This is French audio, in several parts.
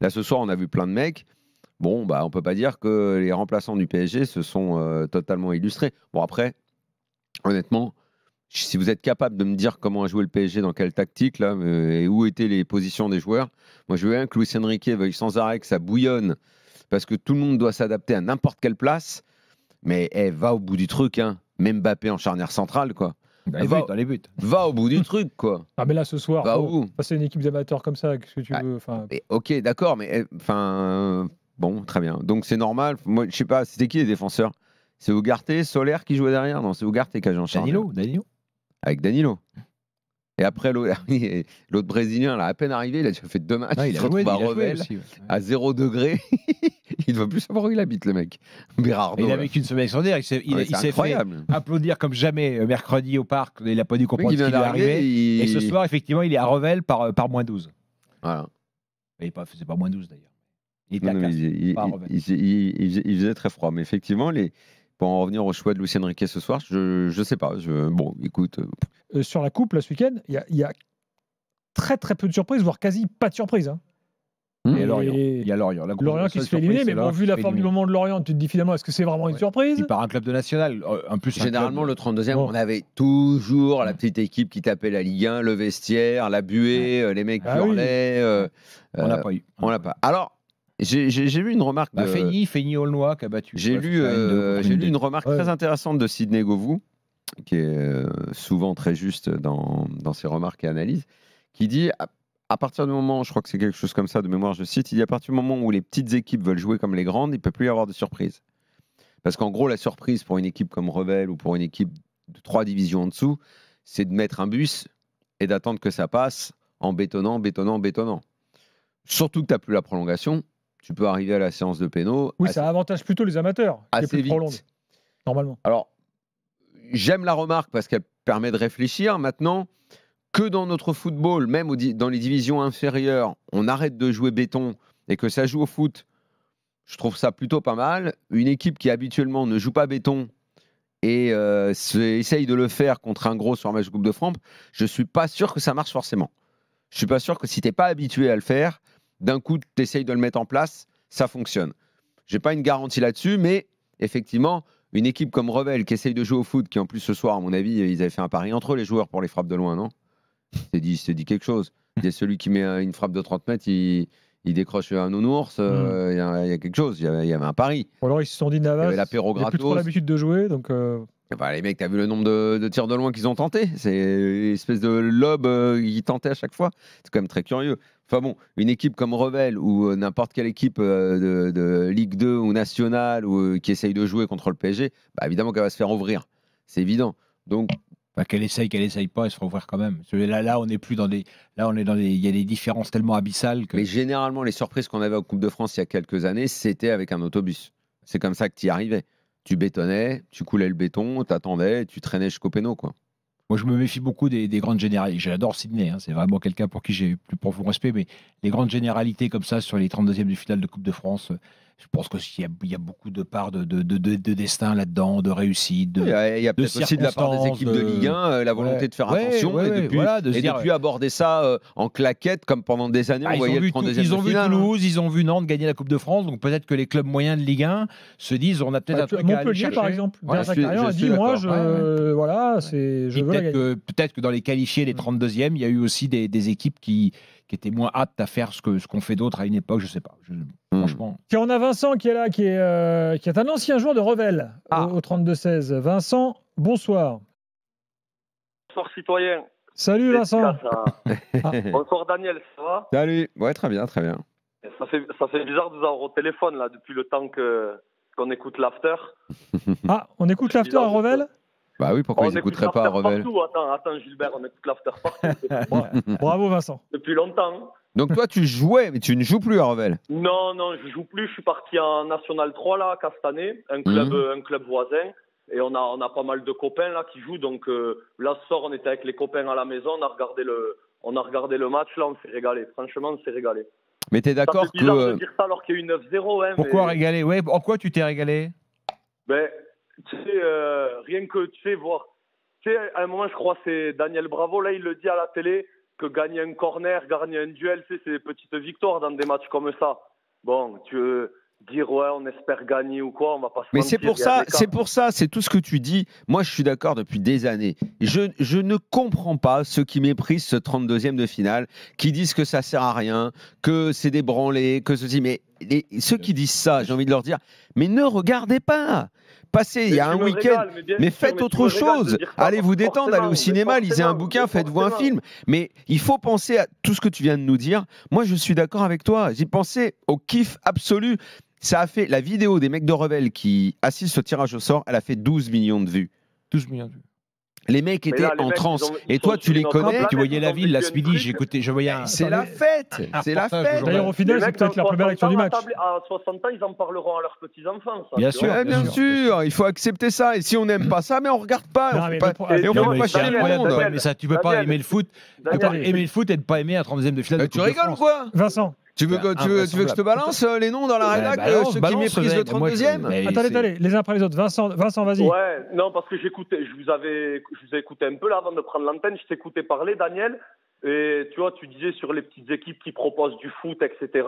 Là, ce soir, on a vu plein de mecs. Bon, bah, on peut pas dire que les remplaçants du PSG se sont totalement illustrés. Bon, après, honnêtement, si vous êtes capable de me dire comment a joué le PSG, dans quelle tactique, là, et où étaient les positions des joueurs, moi, je veux bien que Luis Enrique veuille sans arrêt que ça bouillonne, parce que tout le monde doit s'adapter à n'importe quelle place. Mais va au bout du truc, hein. Même Mbappé en charnière centrale, quoi. Dans les buts. Va au bout du truc, quoi. Ah, mais là, ce soir, Va au bout. c'est une équipe d'amateurs comme ça, qu'est-ce que tu veux Ok, d'accord, mais bon, très bien. Donc c'est normal. Moi, je sais pas, c'était qui les défenseurs? C'est Ugarte, Soler qui jouait derrière? Non, c'est Ugarte qui a joué en charnière. Danilo. Avec Danilo. Et après, l'autre Brésilien, là, à peine arrivé, il a déjà fait 2 matchs. Il se retrouve à Revel, à 0 degré. Il ne veut plus savoir où il habite, le mec. Berardo. Il a vécu une semaine extraordinaire. Il s'est fait applaudir comme jamais mercredi au parc. Il n'a pas dû comprendre ce qui lui est arrivé. Et ce soir, effectivement, il est à Revel par -12. Voilà. Il faisait pas -12 d'ailleurs. Il était il faisait très froid. Mais effectivement, pour en revenir au choix de Luis Enrique ce soir, je sais pas. Bon, écoute. Sur la coupe, là, ce week-end, il y a très très peu de surprises, voire quasi pas de surprises. Hein. Et Lorient. Il y a Lorient. Lorient qui se fait éliminer, mais bon, vu la forme du moment de Lorient, tu te dis finalement, est-ce que c'est vraiment une surprise? Il part un club de national. En plus, généralement, le 32e, on avait toujours la petite équipe qui tapait la Ligue 1, le vestiaire, la buée, les mecs qui hurlaient. On l'a pas eu. On l'a pas. Alors, j'ai vu une remarque de... Feigny Aulnois qui a battu. J'ai lu une remarque très intéressante de Sidney Govou, qui est souvent très juste dans ses remarques et analyses, qui dit, à partir du moment, je crois que c'est quelque chose comme ça de mémoire, je cite, il dit à partir du moment où les petites équipes veulent jouer comme les grandes, il ne peut plus y avoir de surprise. Parce qu'en gros, la surprise pour une équipe comme Revel ou pour une équipe de 3 divisions en dessous, c'est de mettre un bus et d'attendre que ça passe en bétonnant. Surtout que tu n'as plus la prolongation, tu peux arriver à la séance de pénaux. Oui, ça avantage plutôt les amateurs. Assez vite. Normalement. Alors, j'aime la remarque parce qu'elle permet de réfléchir. Maintenant, que dans notre football, même dans les divisions inférieures, on arrête de jouer béton et que ça joue au foot, je trouve ça plutôt pas mal. Une équipe qui habituellement ne joue pas béton et essaye de le faire contre un gros sur un match de Coupe de France, je ne suis pas sûr que ça marche forcément. Je ne suis pas sûr que si tu n'es pas habitué à le faire, d'un coup, tu essayes de le mettre en place, ça fonctionne. Je n'ai pas une garantie là-dessus, mais effectivement, une équipe comme Revel qui essaye de jouer au foot, qui en plus ce soir, à mon avis, ils avaient fait un pari entre eux, les joueurs, pour les frappes de loin, non? C'est dit quelque chose. Il y a celui qui met une frappe de 30 mètres, il décroche un nounours, il y a quelque chose, il y avait un pari. Ou alors ils se sont dit Navas, il n'a plus trop l'habitude de jouer, donc... Bah, les mecs, t'as vu le nombre de tirs de loin qu'ils ont tenté? C'est une espèce de lob qu'ils tentaient à chaque fois. C'est quand même très curieux. Enfin bon, une équipe comme Revel ou n'importe quelle équipe de Ligue 2 ou nationale ou qui essaye de jouer contre le PSG, bah, évidemment qu'elle va se faire ouvrir. C'est évident. Donc, qu'elle essaye pas, elle se fera ouvrir quand même. Là, on n'est plus dans des. Là, on est dans des. Il y a des différences tellement abyssales que. Mais généralement, les surprises qu'on avait en Coupe de France il y a quelques années, c'était avec un autobus. C'est comme ça que tu y arrivais. Tu bétonnais, tu coulais le béton, t'attendais, tu traînais jusqu'au péno, quoi. Moi, je me méfie beaucoup des grandes généralités. J'adore Sidney, c'est vraiment quelqu'un pour qui j'ai plus profond respect, mais les grandes généralités comme ça sur les 32e du finale de Coupe de France, je pense qu'il y a beaucoup de parts de destin là-dedans, de réussite. Il y a peut-être aussi de la part des équipes de Ligue 1 la volonté de faire attention et de plus aborder ça en claquette comme pendant des années on voyait le 32e Ils ont vu Toulouse, ils ont vu Nantes gagner la Coupe de France, donc peut-être que les clubs moyens de Ligue 1 se disent on a peut-être un truc à aller chercher. Par exemple, a dit moi je veux la gagner. Peut-être que dans les qualifiés, les 32e, il y a eu aussi des équipes qui étaient moins aptes à faire ce qu'ont fait d'autres à une époque, je sais pas. Franchement. Tiens, on a Vincent qui est là, qui est un ancien joueur de Revel au 32-16. Vincent, bonsoir. Bonsoir citoyen. Salut Vincent. Bonsoir Daniel, ça va? Salut, ouais, très bien, très bien. Ça fait bizarre de vous avoir au téléphone là depuis le temps qu'on écoute l'after. On écoute l'after à Revel? Bah oui, pourquoi ils n'écouteraient pas à Revel? Attends Gilbert, on écoute l'after partout. Bravo Vincent. Depuis longtemps. Donc toi tu jouais, mais tu ne joues plus à Revel? Non, je joue plus. Je suis parti en National 3 là, Castanet, un club voisin. Et on a pas mal de copains là qui jouent. Donc là ce soir on était avec les copains à la maison, on a regardé le match là, on s'est régalé. Franchement, on s'est régalé. Mais t'es d'accord que... C'est bizarre de dire ça alors qu'il y a eu 9-0. Pourquoi régaler? Ouais, en quoi tu t'es régalé? Ben, tu sais, rien que tu sais voir. Tu sais, à un moment, je crois, c'est Daniel Bravo, là, il le dit à la télé. que gagner un corner, gagner un duel, c'est des petites victoires dans des matchs comme ça. Bon, tu veux dire ouais, on espère gagner ou quoi, on va pas se Mais mentir, c'est pour ça, c'est tout ce que tu dis. Moi, je suis d'accord depuis des années. Je ne comprends pas ceux qui méprisent ce 32e de finale, qui disent que ça sert à rien, que c'est des branlés, que ceci. Mais ceux qui disent ça, j'ai envie de leur dire, mais ne regardez pas. Passez, il y a un week-end, mais faites autre chose. Allez vous détendre, allez au cinéma, lisez un bouquin, faites-vous un film. Mais il faut penser à tout ce que tu viens de nous dire. Moi, je suis d'accord avec toi. J'ai pensé au kiff absolu. Ça a fait la vidéo des mecs de Revel qui assistent au tirage au sort, elle a fait 12 millions de vues. 12 millions de vues. Les mecs étaient en transe. Et toi, tu les connais. Tu voyais la ville, là, ce midi, je voyais un. C'est la fête. C'est la fête. D'ailleurs, au final, c'est peut-être la plus belle action du match. À 60 ans, ils en parleront à leurs petits-enfants. Bien sûr. Bien sûr. Il faut accepter ça. Et si on n'aime pas ça, mais on regarde pas. Et on fait pas chier le monde. Mais ça, tu peux pas aimer le foot. Aimer le foot et ne pas aimer un 32e de finale. Tu rigoles quoi, Vincent? Tu veux que je te balance les noms dans la rédac, ceux qui méprisent le 32e? Attendez, les uns après les autres. Vincent, vas-y. Ouais, non, parce que j'écoutais, je vous ai écouté un peu là avant de prendre l'antenne, je t'écoutais parler, Daniel, et tu vois, tu disais sur les petites équipes qui proposent du foot, etc.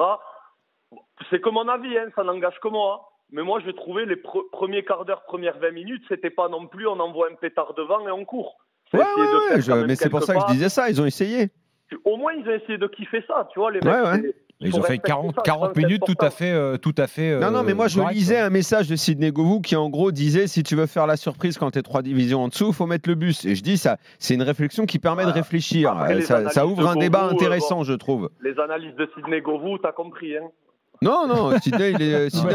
C'est que mon avis, hein, ça n'engage que moi. Mais moi, je trouvais les premiers quarts d'heure, premières 20 minutes, c'était pas non plus on envoie un pétard devant et on court. Ouais, mais c'est pour ça que je disais ça, ils ont essayé. Au moins, ils ont essayé de kiffer ça, tu vois, les mecs. Ils ont fait 40 minutes tout à fait. Non, mais moi je lisais un message de Sidney Govou qui en gros disait si tu veux faire la surprise quand tu es 3 divisions en dessous, il faut mettre le bus. Et je dis ça, c'est une réflexion qui permet de réfléchir. Ça ouvre un débat intéressant, je trouve. Les analyses de Sidney Govou, t'as compris, hein. Non, Sidney,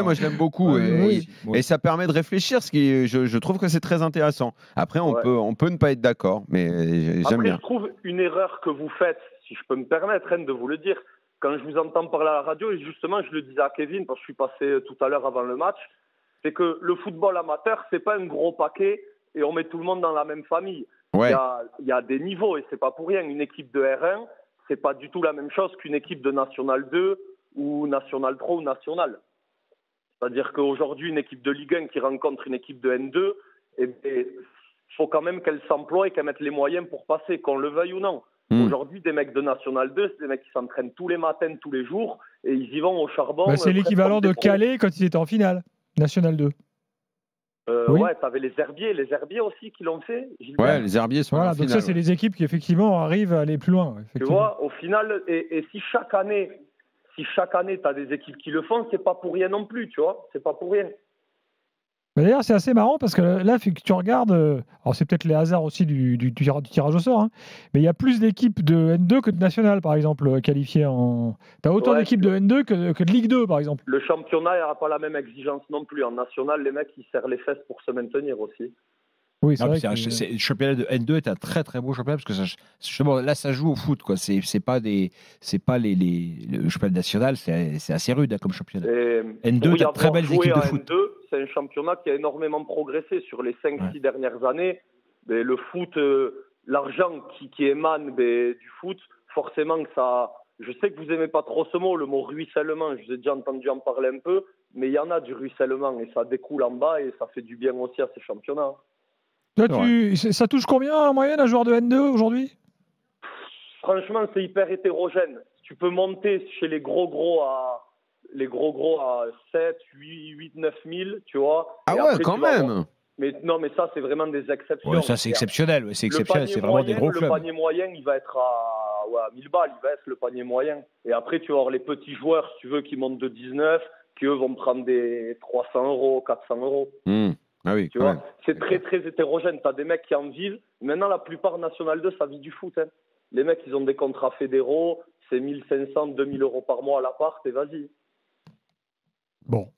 moi je l'aime beaucoup et ça permet de réfléchir, ce qui je trouve que c'est très intéressant. Après, on peut ne pas être d'accord, mais j'aime bien. Après, je trouve une erreur que vous faites, si je peux me permettre de vous le dire. Quand je vous entends parler à la radio, et justement, je le disais à Kevin, parce que je suis passé tout à l'heure avant le match, c'est que le football amateur, c'est pas un gros paquet et on met tout le monde dans la même famille. Ouais. Il y a des niveaux et c'est pas pour rien. Une équipe de R1, c'est pas du tout la même chose qu'une équipe de National 2 ou National 3 ou National. C'est-à-dire qu'aujourd'hui, une équipe de Ligue 1 qui rencontre une équipe de N2, il faut quand même qu'elle s'emploie et qu'elle mette les moyens pour passer, qu'on le veuille ou non. Aujourd'hui, des mecs de National 2, c'est des mecs qui s'entraînent tous les matins, tous les jours, et ils y vont au charbon. C'est l'équivalent de Calais quand ils étaient en finale, National 2. Oui. Ouais, t'avais les Herbiers aussi qui l'ont fait. Ouais, les Herbiers sont en finale. Donc ça, c'est les équipes qui effectivement arrivent à aller plus loin. Tu vois, au final, et si chaque année, t'as des équipes qui le font, c'est pas pour rien non plus, tu vois, c'est pas pour rien. D'ailleurs, c'est assez marrant parce que là, que tu regardes, alors c'est peut-être les hasards aussi du tirage au sort, hein, mais il y a plus d'équipes de N2 que de National, par exemple, qualifiées en. Tu as autant d'équipes de N2 que de Ligue 2, par exemple. Le championnat n'aura pas la même exigence non plus. En National, les mecs, ils serrent les fesses pour se maintenir aussi. Oui, c'est vrai. Le championnat de N2 est un très très beau championnat parce que justement là ça joue au foot quoi. C'est pas le championnat national, c'est assez rude comme championnat. N2 t'as de très belles équipes de foot. N2, c'est un championnat qui a énormément progressé sur les 5-6 dernières années. Mais le foot, l'argent qui émane du foot, forcément que ça. Je sais que vous aimez pas trop ce mot, le mot ruissellement. Je vous ai déjà entendu en parler un peu, mais il y en a du ruissellement et ça découle en bas et ça fait du bien aussi à ces championnats. Toi, ça touche combien en moyenne un joueur de N2 aujourd'hui? Franchement, c'est hyper hétérogène. Tu peux monter chez les gros à 7, 8, 9 000, tu vois. Ah ouais, quand même. Mais ça, c'est vraiment des exceptions. Ouais, ça, c'est exceptionnel. C'est exceptionnel. C'est vraiment des gros clubs. Le panier moyen, il va être à 1000 balles. Il va être le panier moyen. Et après, tu vas avoir les petits joueurs, si tu veux, qui montent de 19, qui, eux, vont prendre des 300 €, 400 €. Ah oui, tu vois, c'est très très hétérogène. Tu as des mecs qui en vivent. Maintenant, la plupart National 2, ça vit du foot. Hein. Les mecs, ils ont des contrats fédéraux. C'est 1500, 2000 € par mois à l'appart et vas-y. Bon.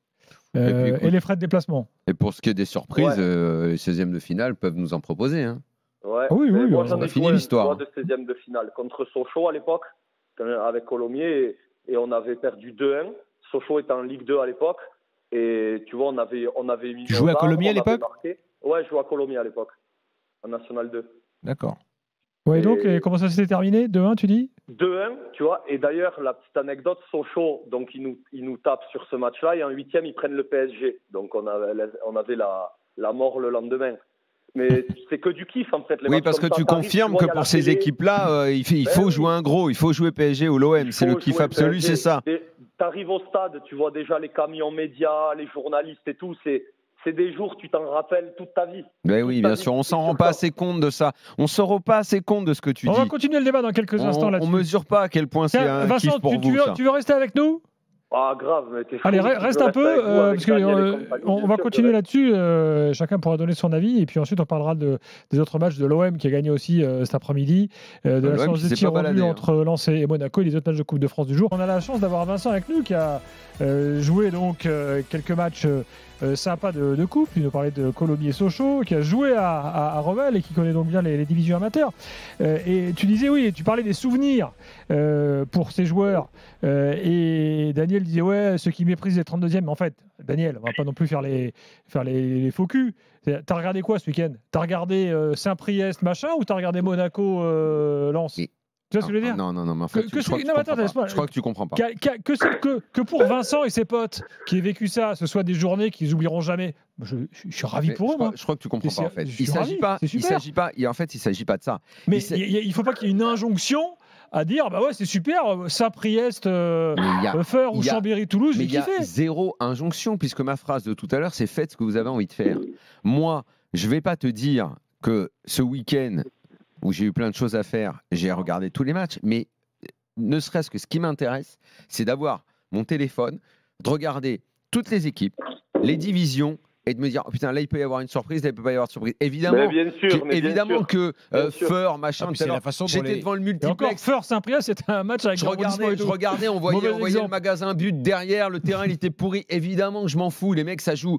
Et les frais de déplacement. Et pour ce qui est des surprises, les 16e de finale peuvent nous en proposer. Hein. Ouais. Oui, moi, j'en ai fini l'histoire. de 16e de finale contre Sochaux à l'époque, avec Colomiers, et on avait perdu 2-1. Sochaux était en Ligue 2 à l'époque. Et tu vois, on avait mis. Tu jouais à Colomiers à l'époque? Ouais, je jouais à Colomiers à l'époque, en National 2. D'accord. Ouais, donc, comment ça s'était terminé? 2-1, tu dis? 2-1, tu vois. Et d'ailleurs, la petite anecdote, Sochaux, donc ils nous tapent sur ce match-là, et en 8e, ils prennent le PSG. Donc on avait la mort le lendemain. mais c'est que du kiff en fait. Les Oui, matchs parce que comme ça, tu t'arrives, confirmes vois, que il y a pour la ces télé. équipes-là, il faut Ben jouer oui. un gros. Il faut jouer PSG ou l'OM. C'est le kiff absolu, c'est ça. T'arrives au stade, tu vois déjà les camions médias, les journalistes et tout. C'est des jours, tu t'en rappelles toute ta vie. Ben oui, bien sûr. On s'en rend pas assez compte de ça. On se rend pas assez compte de ce que tu On dis. va continuer le débat dans quelques instants On là-dessus. mesure pas à quel point c'est Tiens, un Vincent, kiff pour tu vous. Ça. veux rester avec nous? Ah grave, mais t'es fou. Allez, Si tu reste veux un rester peu, avec vous, avec parce que Daniel et compagnie, on bien va sûr, continuer je là-dessus. Chacun pourra donner son avis. Et puis ensuite, on parlera des autres matchs de l'OM qui a gagné aussi cet après-midi, de la L'OM séance qui de s'est tir pas au but baladé, hein. entre Lens et Monaco et les autres matchs de Coupe de France du jour. On a la chance d'avoir Vincent avec nous qui a joué donc quelques matchs sympas de coupe. Il nous parlait de Colomiers et Sochaux, qui a joué à Revel et qui connaît donc bien les divisions amateurs. Et tu disais, oui, tu parlais des souvenirs pour ces joueurs. Et Daniel disait, ouais, ceux qui méprisent les 32e. Mais en fait, Daniel, on va pas non plus faire les faux culs. T'as regardé quoi ce week-end? T'as regardé Saint-Priest, machin, ou t'as regardé Monaco, Lens? Tu vois ce que je veux dire? Non, mais en fait, je crois que tu comprends pas. Que pour Vincent et ses potes qui aient vécu ça, ce soit des journées qu'ils oublieront jamais. Je suis ravi pour eux, moi. Je crois que tu comprends pas, en fait. Il s'agit pas. En fait, il s'agit pas de ça. Mais il faut pas qu'il y ait une injonction à dire, bah ouais, c'est super, Saint-Priest, Feur ou Chambéry-Toulouse, j'ai kiffé. Il y a zéro injonction, puisque ma phrase de tout à l'heure, c'est faites ce que vous avez envie de faire. Moi, je vais pas te dire que ce week-end où j'ai eu plein de choses à faire, j'ai regardé tous les matchs, mais ne serait-ce que ce qui m'intéresse, c'est d'avoir mon téléphone, de regarder toutes les équipes, les divisions, et de me dire, oh putain, là il peut y avoir une surprise, là il peut pas y avoir de surprise. Évidemment, que Feur, machin, c'est la façon j'étais devant le multiplex. Et encore, Feur Saint-Priest, c'était un match avec je regardais, on voyait le magasin but derrière, le terrain il était pourri. Évidemment que je m'en fous, les mecs ça joue.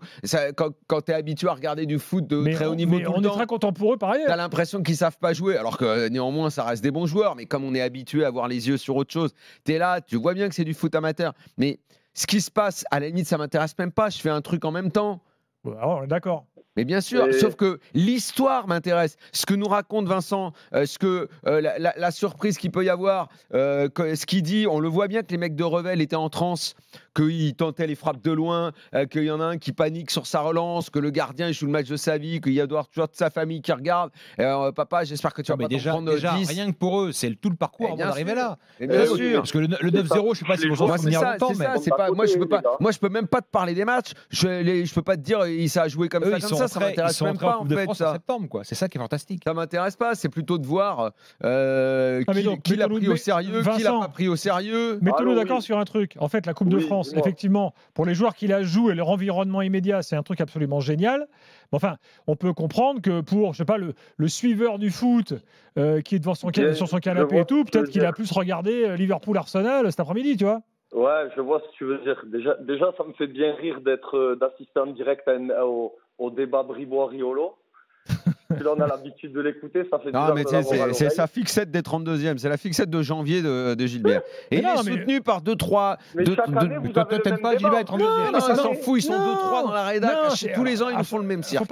Quand t'es habitué à regarder du foot de très haut niveau, on est très content pour eux par ailleurs. T'as l'impression qu'ils savent pas jouer, alors que néanmoins ça reste des bons joueurs. Mais comme on est habitué à avoir les yeux sur autre chose, t'es là, tu vois bien que c'est du foot amateur. Mais ce qui se passe, à la limite, ça m'intéresse même pas. Je fais un truc en même temps. On est d'accord. Mais bien sûr, sauf que l'histoire m'intéresse. Ce que nous raconte Vincent, la surprise qu'il peut y avoir, ce qu'il dit, on le voit bien que les mecs de Revel étaient en transe, qu'ils tentaient les frappes de loin, qu'il y en a un qui panique sur sa relance, que le gardien il joue le match de sa vie, qu'il y a toujours toute sa famille qui regarde. Papa, j'espère que tu vas pas t'en prendre 10. Rien que pour eux, c'est tout le parcours avant d'arriver là. Bien sûr. Parce que le 9-0, je sais pas si vous en souvenez longtemps, mais moi je peux même pas te parler des matchs. Je peux pas te dire ça a joué comme ça. Ça m'intéresse même pas en fait. En septembre, quoi. C'est ça qui est fantastique. Ça m'intéresse pas. C'est plutôt de voir qui l'a pris au sérieux, qui l'a pas pris au sérieux. Mettons-nous d'accord sur un truc. En fait, la Coupe de France, effectivement, pour les joueurs qui la jouent et leur environnement immédiat, c'est un truc absolument génial. Enfin, on peut comprendre que pour, je sais pas, le suiveur du foot qui est devant sur son canapé et tout, peut-être qu'il a plus regardé Liverpool-Arsenal cet après-midi, tu vois. Ouais, je vois ce que tu veux dire. Déjà, ça me fait bien rire d'assister en direct au débat Bribois-Riolo. Là, on a l'habitude de l'écouter, ça fait non, mais c'est sa fixette des 32e, c'est la fixette de janvier de Gilbert. Et il est soutenu par 2-3. Mais chaque année, vous avez t'aimes pas Gilbert 32e. Non, ça s'en fout, ils sont 2-3 dans la rédac. Tous les ans, ils nous font le même cirque. Faut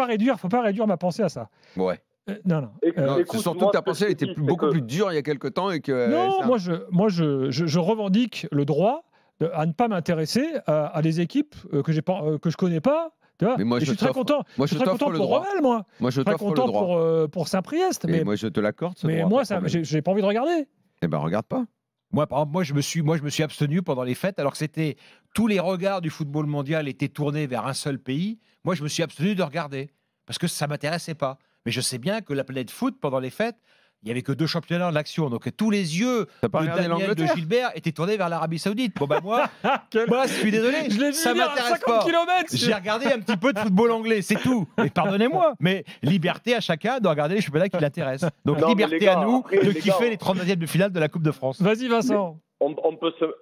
pas réduire ma pensée à ça. Ouais. Non. C'est surtout que ta pensée était beaucoup plus dure il y a quelques temps. Non, moi, je revendique le droit à ne pas m'intéresser à des équipes que je connais pas. Mais moi, je suis très content. Moi, je suis très content pour Revel, moi. Moi, je très content pour Saint-Priest. Mais moi, je te l'accorde. Mais moi, j'ai pas envie de regarder. Eh ben, regarde pas. Moi, par exemple, je me suis abstenu pendant les fêtes, alors que c'était tous les regards du football mondial étaient tournés vers un seul pays. Moi, je me suis abstenu de regarder parce que ça m'intéressait pas. Mais je sais bien que la planète foot pendant les fêtes, il n'y avait que 2 championnats en action. Donc tous les yeux de Daniel, de Gilbert étaient tournés vers l'Arabie Saoudite. Bon, ben moi, je suis désolé. Ça m'intéresse pas. J'ai regardé un petit peu de football anglais, c'est tout. Et pardonnez-moi, mais liberté à chacun de regarder les championnats qui l'intéressent. Donc liberté à nous de kiffer les 32e de finale de la Coupe de France. Vas-y, Vincent.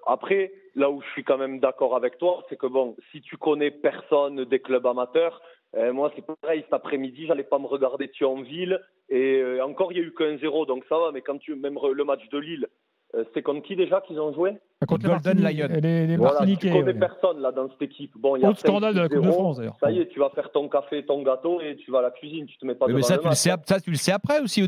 Après, là où je suis quand même d'accord avec toi, c'est que bon, si tu connais personne des clubs amateurs, moi, c'est pareil, cet après-midi, j'allais pas me regarder Thionville. Et encore, il n'y a eu que 1-0, donc ça va. Mais quand même le match de Lille, c'est contre qui déjà qu'ils ont joué? Contre Golden les Lion. les Voilà, Martiniquais. tu connais ouais. personne là dans cette équipe. Bon, il y a Autre scandale de la Coupe de 5-0, France, d'ailleurs. Ça y est, tu vas faire ton café et ton gâteau et tu vas à la cuisine. Tu te mets pas devant Mais ça, le match. tu le sais après aussi. Au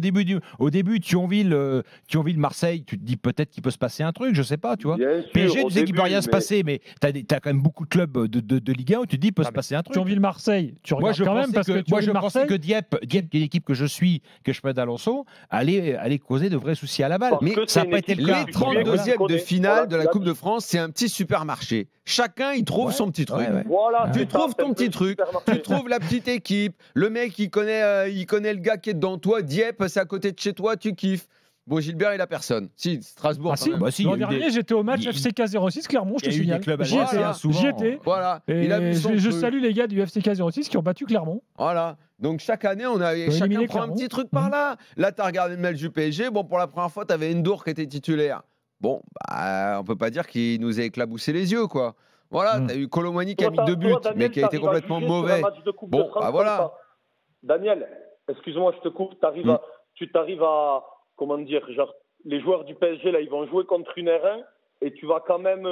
début, Thionville-Marseille, tu te dis peut-être qu'il peut se passer un truc, je sais pas, tu vois. Bien sûr, PSG, au tu sais qu'il peut début, rien se mais- passer, mais t'as quand même beaucoup de clubs de Ligue 1 où tu te dis il peut se passer un truc. Thionville-Marseille, tu Moi, regardes je quand même pensais parce que je pensais Thionville-Marseille. que Dieppe, qui est l'équipe que je suis, que je plaide d'Alonso, allait causer de vrais soucis à la balle. Parce Mais que ça c'est n'a une pas été le équipe cas. Les que tu connais, 32e de voilà, finale de la tu l'as Coupe dit. de France, c'est un petit supermarché. Chacun, il trouve Ouais, son petit truc. ouais. Voilà, Tu c'est ça, trouves c'est ton un peu petit le truc, supermarché. tu trouves la petite équipe, le mec il connaît le gars qui est devant toi, Dieppe, c'est à côté de chez toi, tu kiffes. Bon, Gilbert, il a personne. Si, Strasbourg. Ah quand si, même. Bah si, il y l'an a eu dernier, des- j'étais au match il- FCK 06 Clermont, je il y te a eu des signale. clubs J'y alsaciens, étais, souvent. j'y étais. Voilà, Et il a vu son je truc. salue les gars du FCK 06 qui ont battu Clermont. Voilà. Donc chaque année, chacun éliminé prend un Clermont. petit truc par là. Là, tu as regardé le match du PSG. Bon, pour la première fois, tu avais Ndour qui était titulaire. Bon, bah, on peut pas dire qu'il nous a éclabousé les yeux, quoi. Voilà, tu as eu Colomani qui a mis 2 buts, mais qui a été complètement mauvais. Bon, bah voilà. Daniel, excuse-moi, je te coupe. Tu t'arrives à, comment dire, genre, les joueurs du PSG, là, ils vont jouer contre une R1 et tu vas quand même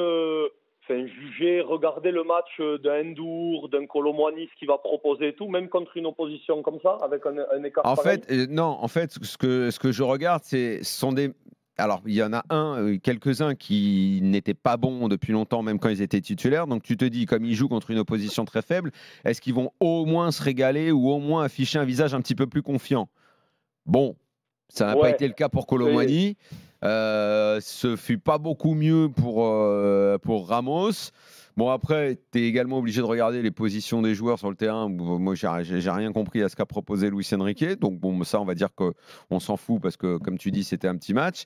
juger, regarder le match d'un Ndour, d'un Colomani, ce qu'il va proposer et tout, même contre une opposition comme ça, avec un écart En pareil. fait, non, en fait, ce que je regarde, ce sont des. Alors, il y en a quelques-uns qui n'étaient pas bons depuis longtemps, même quand ils étaient titulaires. Donc, tu te dis, comme ils jouent contre une opposition très faible, est-ce qu'ils vont au moins se régaler ou au moins afficher un visage un petit peu plus confiant? Bon, ça n'a pas été le cas pour Colomani. Ce fut pas beaucoup mieux pour Ramos. Bon, après, tu es également obligé de regarder les positions des joueurs sur le terrain. Moi, j'ai rien compris à ce qu'a proposé Luis Enrique. Donc, bon, ça, on va dire qu'on s'en fout parce que, comme tu dis, c'était un petit match.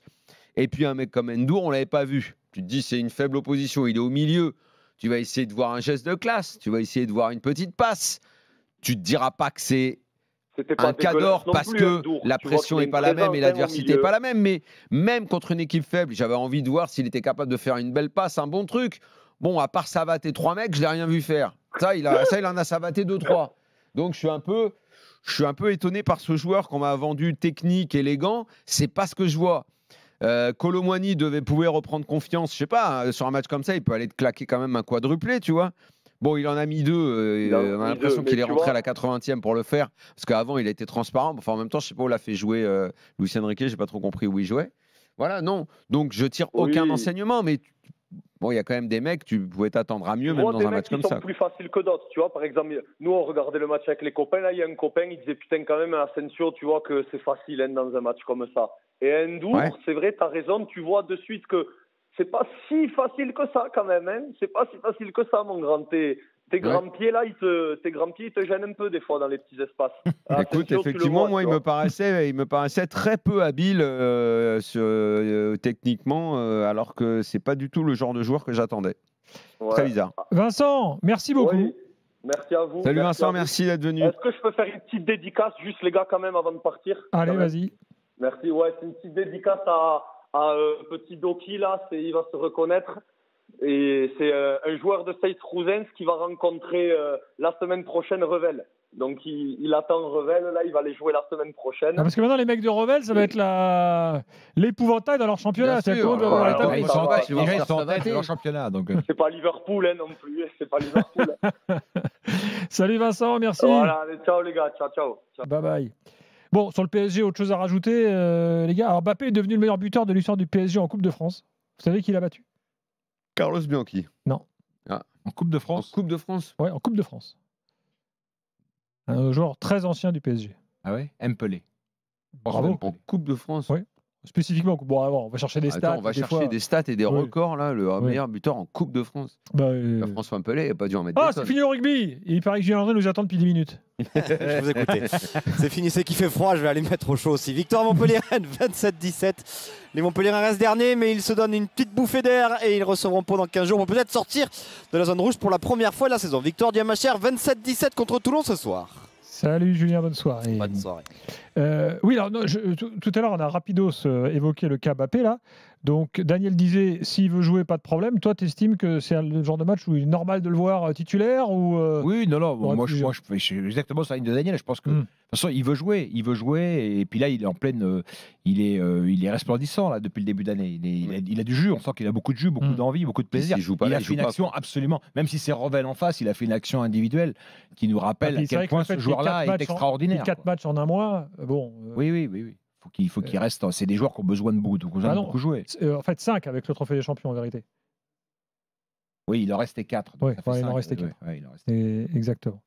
Et puis, un mec comme Ndour, on l'avait pas vu. Tu te dis, c'est une faible opposition. Il est au milieu. Tu vas essayer de voir un geste de classe. Tu vas essayer de voir une petite passe. Tu te diras pas que c'est un cador parce que la pression n'est pas la même et l'adversité n'est pas la même. Mais même contre une équipe faible, j'avais envie de voir s'il était capable de faire une belle passe, un bon truc. Bon, à part savater 3 mecs, je l'ai rien vu faire. Ça, il en a savaté 2-3. Donc, je suis un peu étonné par ce joueur qu'on m'a vendu technique, élégant. C'est pas ce que je vois. Colomani pouvait reprendre confiance. Je sais pas, sur un match comme ça, il peut aller te claquer quand même un quadruplé, tu vois. Bon, il en a mis 2. On a l'impression qu'il est rentré à la 80e pour le faire. Parce qu'avant, il a été transparent. Enfin, en même temps, je sais pas où l'a fait jouer Luis Enrique. J'ai pas trop compris où il jouait. Voilà, non. Donc, je tire aucun enseignement. Mais bon, il y a quand même des mecs, tu pouvais t'attendre à mieux, même dans un match comme ça. Des mecs qui sont plus faciles que d'autres, tu vois. Par exemple, nous, on regardait le match avec les copains. Là, il y a un copain, il disait, putain, quand même, Asensio, tu vois que c'est facile dans un match comme ça. Et Ndour, c'est vrai, tu as raison, tu vois de suite que c'est pas si facile que ça, quand même. Hein. C'est pas si facile que ça, mon grand. Tes grands pieds, là, ils te gênent un peu, des fois, dans les petits espaces. Écoute, effectivement, moi, il me paraissait très peu habile techniquement, alors que c'est pas du tout le genre de joueur que j'attendais. Très bizarre. Vincent, merci beaucoup. Oui. Merci à vous. Salut Vincent, merci d'être venu. Est-ce que je peux faire une petite dédicace, juste les gars, quand même, avant de partir? Allez, vas-y. Merci. Ouais, c'est une petite dédicace à petit Doki, là. Il va se reconnaître. Et c'est un joueur de Stade Rouzens qui va rencontrer la semaine prochaine Revel. Donc il attend Revel, là, il va les jouer la semaine prochaine. Ah, parce que maintenant, les mecs de Revel, ça va être l'épouvantail dans leur championnat. C'est ils sont en tête de leur championnat. C'est pas Liverpool non plus. C'est pas Liverpool. Salut Vincent, merci. Voilà, ciao les gars, ciao. Bye bye. Bon, sur le PSG, autre chose à rajouter, les gars. Alors, Mbappé est devenu le meilleur buteur de l'histoire du PSG en Coupe de France. Vous savez qui l'a battu? Carlos Bianchi. Non. Ah. En Coupe de France? En Coupe de France? Ouais, en Coupe de France. Un joueur très ancien du PSG. Ah ouais? Mpelé. Bravo. En Coupe de France? Oui. Spécifiquement, bon, on va chercher des stats. On va chercher des stats et des records, là. Le meilleur buteur en Coupe de France. François Mpelé, il n'a pas dû en mettre des c'est fini le rugby. Il paraît que Julien André nous attend depuis 10 minutes. Je vous écoute. C'est fini, c'est qu'il fait froid, je vais aller me mettre au chaud aussi. Victoire Montpellier-Rennes, 27-17. Les Montpelliérains restent derniers, mais ils se donnent une petite bouffée d'air et ils recevront Pau dans 15 jours. Vont peut-être sortir de la zone rouge pour la première fois de la saison. Victoire du MHR, 27-17 contre Toulon ce soir. Salut Julien, bonne soirée. Bonne soirée. Oui, alors, non, tout à l'heure, on a rapidos évoqué le cas Mbappé, là. Donc, Daniel disait, s'il veut jouer, pas de problème. Toi, tu estimes que c'est le genre de match où il est normal de le voir titulaire ou, Oui, non, aurait moi, pu- je fais exactement ça, ligne de Daniel. Je pense que, de toute façon, il veut jouer, et puis là, il est en pleine, il est resplendissant là depuis le début d'année. Il a du jus, on sent qu'il a beaucoup de jus, beaucoup d'envie, beaucoup de plaisir. S'il joue pas il là, a il fait joue une pas, action absolument, même si c'est Revel en face, il a fait une action individuelle qui nous rappelle puis à c'est vrai quel que le point fait ce qu'il y ait joueur-là 4 est matchs extraordinaire. 4 matchs en un mois, bon. Oui. Il faut qu'il reste. C'est des joueurs qui ont besoin de beaucoup jouer. En fait, 5 avec le Trophée des Champions, en vérité. Oui, il en restait 4. Ouais, il en restait 4. Exactement.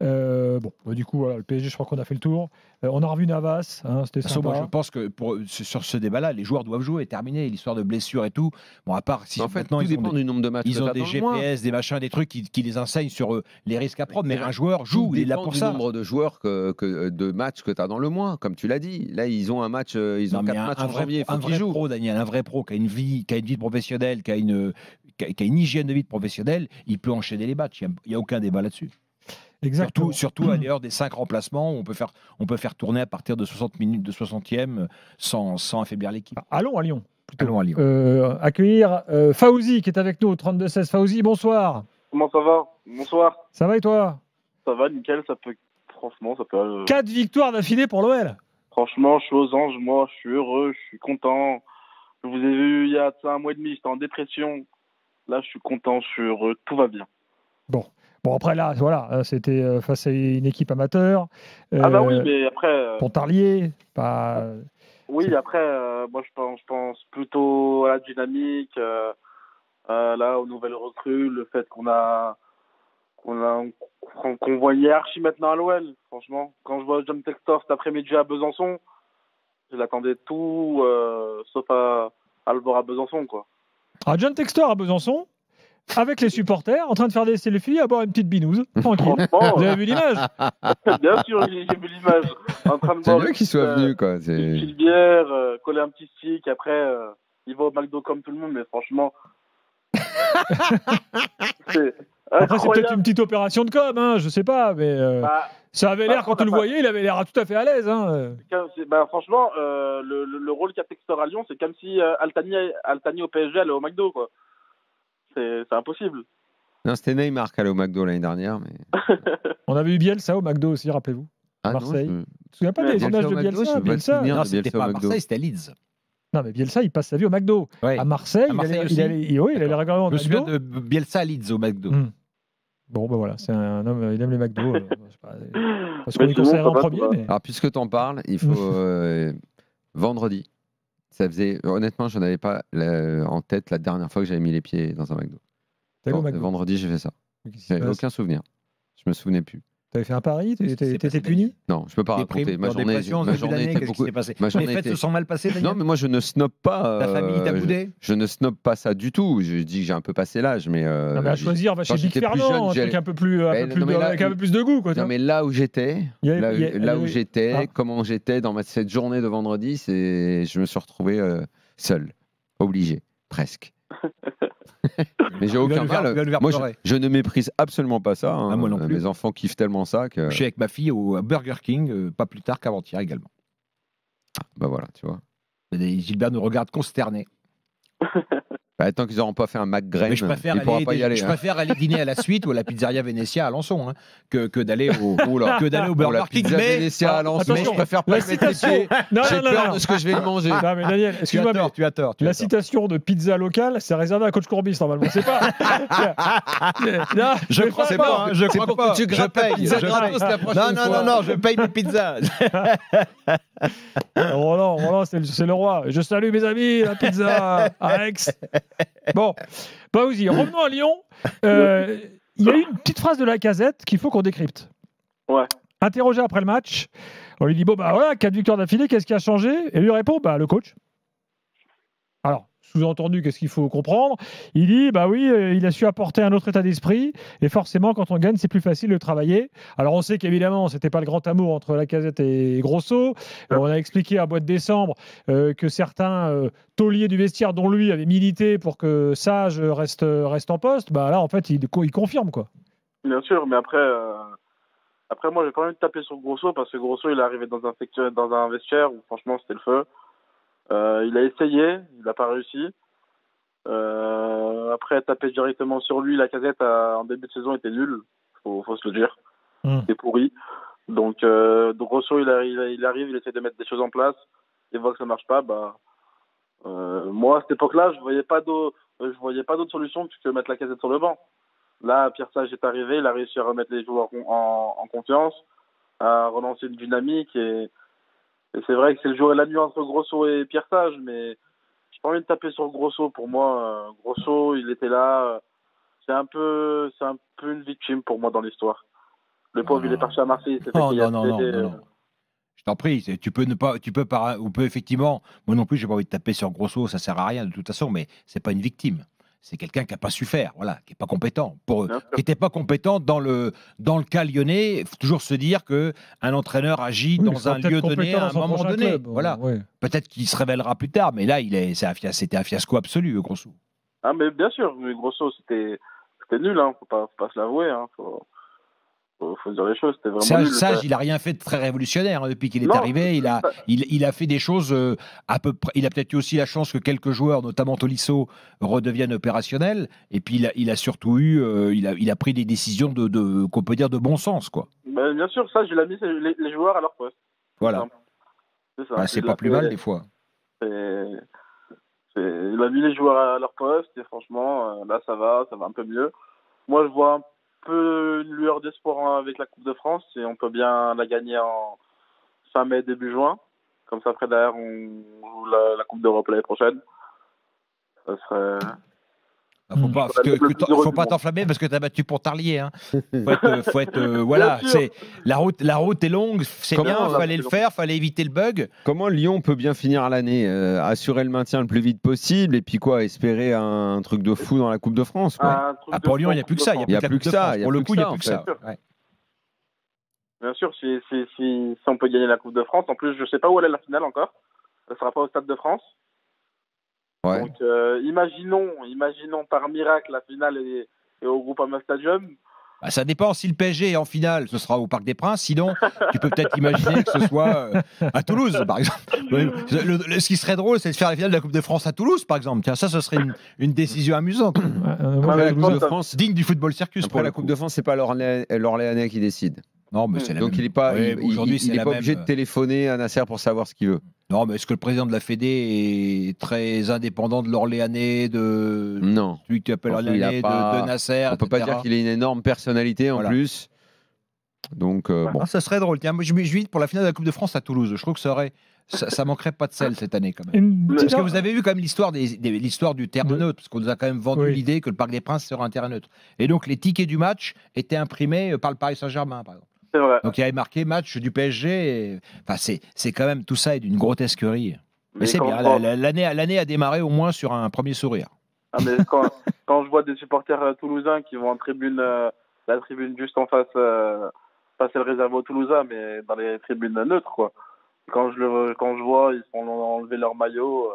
Du coup, voilà, le PSG, je crois qu'on a fait le tour. On a revu Navas, c'était De toute façon, sympa. moi, je pense que sur ce débat-là, les joueurs doivent jouer, terminer l'histoire de blessures et tout. Bon, à part si En fait, maintenant tout ils ont dépend du nombre de matchs. ils ont que t'as des dans le mois. GPS, des machins, des trucs qui les enseignent sur les risques à prendre. Mais C'est un vrai. joueur joue, Tout il est là dépend pour du ça. nombre de joueurs de matchs que tu as dans le mois, comme tu l'as dit. Là, ils ont un match, ils ont Non, mais 4 matchs en janvier, il faut un qu'ils vrai jouent. pro, Daniel, un vrai pro qui a une vie professionnelle, qui a une hygiène de vie professionnelle, il peut enchaîner les matchs. Il n'y a aucun débat là-dessus. Exactement. Surtout à l'heure des 5 remplacements, on peut faire tourner à partir de 60 minutes de 60e sans affaiblir l'équipe. Allons à Lyon. Plutôt. Allons à Lyon. Accueillir Fauzi qui est avec nous au 32-16. Fauzi, bonsoir. Comment ça va? Bonsoir. Ça va et toi? Ça va, nickel. Franchement, ça peut. 4 victoires d'affilée pour l'OL. Franchement, je suis aux anges, moi. Je suis heureux, je suis content. Je vous ai vu il y a un mois et demi, j'étais en dépression. Là, je suis content, je suis heureux. Tout va bien. Bon, après, là, voilà, c'était face à une équipe amateur. Ah bah oui, mais après... Pontarlier, pas... Oui, après, moi, je pense plutôt à la dynamique, là, aux nouvelles recrues, le fait qu'on voyait archi maintenant à l'OL, franchement. Quand je vois John Textor cet après-midi à Besançon, je l'attendais tout, sauf à le voir à Besançon, quoi. Ah, John Textor à Besançon, avec les supporters, en train de faire des selfies, à boire une petite binouse, tranquille. Franchement, Vous avez vu l'image? bien sûr, j'ai vu l'image. En train de C'est boire mieux qu'ils soient venus, quoi. une petite bière, coller un petit stick, après, il va au McDo comme tout le monde, mais franchement... c'est Après, c'est peut-être incroyable. une petite opération de com, hein, je sais pas, mais Bah, ça avait l'air, quand tu le bah, voyais, il avait l'air tout à fait à l'aise. Hein. franchement, le rôle qu'a Textor à Lyon, c'est comme si Altani au PSG allait au McDo, quoi. C'est impossible. Non, c'était Neymar qui allait au McDo l'année dernière. Mais... On avait eu Bielsa au McDo aussi, rappelez-vous. Ah Marseille. non, Tu te souviens pas des Bielsa images au de McDo, Bielsa? je peux pas le Bielsa souvenir. Non, de c'était Bielsa pas au à McDo. Marseille, c'était à Leeds. Non, mais Bielsa, il passe sa vie au McDo. Ouais. À Marseille, À Marseille il aussi allait régulièrement au Je me souviens McDo. de Bielsa à Leeds au McDo. Bon, ben voilà, c'est un homme, il aime les McDo. Parce Mais qu'on y sinon, conseillerait ça en va, premier. ça va. Mais... Alors, puisque tu en parles, il faut vendredi. Ça faisait, honnêtement, je n'avais pas en tête la dernière fois que j'avais mis les pieds dans un McDo. T'es allé au McDo. Vendredi, j'ai fait ça. Qu'est-ce qui se J'avais passe? aucun souvenir. Je me souvenais plus. T'avais fait un pari? C'est T'étais passé, puni? Non, je peux pas raconter. Ma journée était beaucoup. Ma Les journée fêtes était- se sont mal passées, Daniel. Non, mais moi, je ne snob pas. Ta famille t'a boudé. Je ne snob pas ça du tout. Je dis que j'ai un peu passé l'âge, mais. Non, mais à choisir, va chez quand Big j'étais plus Fernand, jeune, un truc j'allais- un peu plus, non, mais là- avec un peu plus de goût. Quoi, Non, mais là où j'étais, Ah. comment j'étais dans cette journée de vendredi, je me suis retrouvé seul, obligé, presque. Mais j'ai aucun mal. Moi, je ne méprise absolument pas ça. Hein. Ah, moi non plus. Mes enfants kiffent tellement ça que. Je suis avec ma fille au Burger King, pas plus tard qu'avant-hier également. Bah voilà, tu vois. Et Gilbert nous regarde consterné. Bah, tant qu'ils n'auront pas fait un McGrain, Mais je préfère, il pourra pas y aller. je hein. préfère aller dîner à la suite ou à la pizzeria Venezia à Alençon que d'aller au Burger La King. pizza Mais Venezia à Lens, attention, je préfère pas la y mettre les pieds. Non, J'ai non, non, peur non. de ce que je vais y manger. Non, mais Daniel, tu as excuse-moi, mais tort, tu as tort. la citation de pizza locale, c'est réservé à Coach Courbis normalement. C'est pas. Non, Je mais crois pas- pas, hein, je C'est crois pour pas. que tu grattes Je ta paye, pizza je gratos paye. la prochaine fois. Non, je paye mes pizzas. Roland, c'est le roi. Je salue mes amis, la pizza à Aix. Bon, Fauzi, revenons à Lyon. Il y a eu une petite phrase de Lacazette qu'il faut qu'on décrypte. Ouais. Interrogé après le match, on lui dit bon, bah voilà, 4 victoires d'affilée, qu'est-ce qui a changé? Et lui répond bah, le coach. Alors, sous-entendu, qu'est-ce qu'il faut comprendre? Il dit bah oui, il a su apporter un autre état d'esprit, et forcément, quand on gagne, c'est plus facile de travailler. Alors, on sait qu'évidemment, c'était pas le grand amour entre Lacazette et Grosso. On a expliqué à mois de décembre que certains tauliers du vestiaire, dont lui, avaient milité pour que Sage reste en poste. Bah là, en fait, il confirme quoi. Bien sûr, mais après, Après, moi, j'ai pas envie de taper sur Grosso parce que Grosso, il est arrivé dans un vestiaire où, franchement, c'était le feu. Il a essayé, il n'a pas réussi. Après, taper directement sur lui, la Casette en début de saison était nul, faut se le dire. C'était pourri. Donc Grosso, il arrive, il essaie de mettre des choses en place. Il voit que ça marche pas. Moi, à cette époque-là, je voyais pas d'autre solution que de mettre la Casette sur le banc. Là, Pierre Sage est arrivé, il a réussi à remettre les joueurs en confiance, à relancer une dynamique. Et c'est vrai que c'est le jour et la nuit entre Grosso et Pierre Sage, mais j'ai pas envie de taper sur Grosso. Pour moi, Grosso, il était là. C'est un peu une victime pour moi dans l'histoire. Le pauvre, il est parti à Marseille. Non. Je t'en prie, on peut effectivement. Moi non plus, j'ai pas envie de taper sur Grosso, ça sert à rien de toute façon, mais c'est pas une victime. C'est quelqu'un qui n'a pas su faire, voilà, qui n'est pas compétent. Qui n'était pas compétent dans le cas lyonnais. Il faut toujours se dire qu'un entraîneur agit dans un lieu donné à un moment donné. Club, voilà. Ouais. Peut-être qu'il se révélera plus tard, mais là, c'était un fiasco absolu, Grosso. Ah, mais bien sûr, mais Grosso, c'était nul, hein. Faut pas se l'avouer, hein. Faut dire les choses, c'était vraiment nul. Sage, il a rien fait de très révolutionnaire, hein, depuis qu'il est arrivé. Il a fait des choses à peu près. Il a peut-être eu aussi la chance que quelques joueurs, notamment Tolisso, redeviennent opérationnels. Et puis il a surtout il a pris des décisions qu'on peut dire de bon sens, quoi. Ben, bien sûr, Sage, il a mis les joueurs à leur poste. Voilà. C'est pas plus mal des fois. Il a mis les joueurs à leur poste et franchement, là ça va un peu mieux. Moi, je vois un peu une lueur d'espoir avec la Coupe de France et on peut bien la gagner en fin mai, début juin. Comme ça, après derrière, on joue la Coupe d'Europe l'année prochaine. Ça serait... Faut pas t'enflammer parce que t'as battu pour Tarlier. Hein. Faut être voilà. C'est la route est longue. C'est bien. Fallait le faire. Fallait éviter le bug. Comment Lyon peut bien finir l'année, assurer le maintien le plus vite possible et puis espérer un truc de fou dans la Coupe de France. Pour Lyon, il n'y a plus que ça. Il n'y a plus que ça. Pour le coup, il n'y a plus que ça. Bien sûr, si on peut gagner la Coupe de France. En plus, je sais pas où elle est la finale encore. Ça sera pas au Stade de France. Ouais. Donc, imaginons par miracle la finale est au Groupama Stadium. Ça dépend. Si le PSG est en finale, ce sera au Parc des Princes. Sinon, tu peux peut-être imaginer que ce soit à Toulouse, par exemple. Ce qui serait drôle, c'est de faire la finale de la Coupe de France à Toulouse, par exemple. Tiens, ça, ce serait une décision amusante. La Coupe de France, digne du football circus. Après, la Coupe de France, c'est pas l'Orléanais qui décide. Non, mais c'est donc il n'est pas, obligé de téléphoner à Nasser pour savoir ce qu'il veut. Non, mais est-ce que le président de la Fédé est très indépendant de l'Orléanais, non, celui que tu appelles l'Orléanais, de Nasser? On peut pas dire qu'il ait une énorme personnalité en plus. Donc bon. Ça serait drôle. Tiens, moi, je m'y pour la finale de la Coupe de France à Toulouse. Je trouve que ça manquerait pas de sel cette année quand même. Parce que vous avez vu quand même l'histoire du terrain neutre, parce qu'on nous a quand même vendu l'idée que le Parc des Princes serait un terrain neutre. Et donc les tickets du match étaient imprimés par le Paris Saint-Germain, par exemple. C'est vrai. Donc il y avait marqué match du PSG. Enfin, c'est quand même tout ça est d'une grotesquerie. Mais c'est bien. L'année a démarré au moins sur un premier sourire. Ah, mais quand je vois des supporters toulousains qui vont en tribune, la tribune juste en face, pas celle réservée aux Toulousains, mais dans les tribunes neutres, quoi. Quand je vois, ils font enlever leur maillot.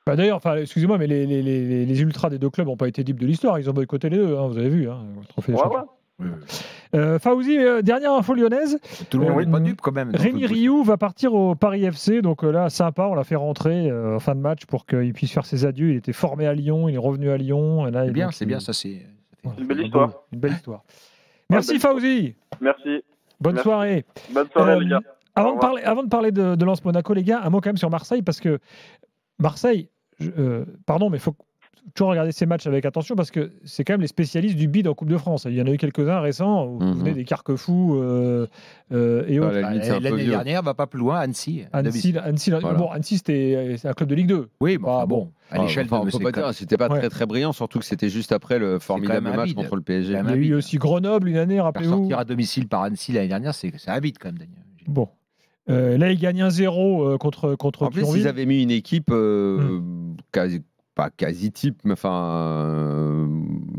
D'ailleurs, excusez-moi, mais les ultras des deux clubs n'ont pas été libres de l'histoire. Ils ont boycotté les deux. Hein, vous avez vu. Hein, le trophée des champions. Fawzi, dernière info lyonnaise. Tout le monde n'est pas dupe quand même. Rémi Rioux va partir au Paris FC. Donc là, sympa, on l'a fait rentrer en fin de match pour qu'il puisse faire ses adieux. Il était formé à Lyon, il est revenu à Lyon. C'est bien, ça c'est une belle histoire. Une belle histoire. Merci Fawzi. Merci. Bonne soirée. Bonne soirée les gars. Avant de parler de Lens Monaco, les gars, un mot quand même sur Marseille parce que Marseille, pardon, mais il faut toujours regarder ces matchs avec attention parce que c'est quand même les spécialistes du bid en Coupe de France. Il y en a eu quelques-uns récents où vous venez des Carquefous et autres. L'année dernière, va pas plus loin, Annecy. Bon, Annecy, c'est un club de Ligue 2. Oui, bon. À l'échelle on peut pas dire, c'était pas très très brillant, surtout que c'était juste après le formidable match contre le PSG. Il y a eu aussi Grenoble une année, rappelez-vous. Sortir à domicile par Annecy l'année dernière, c'est un bid quand même, Daniel. Bon. Là, ils gagnent 1-0 contre En plus, ils avaient mis une équipe pas quasi type, mais enfin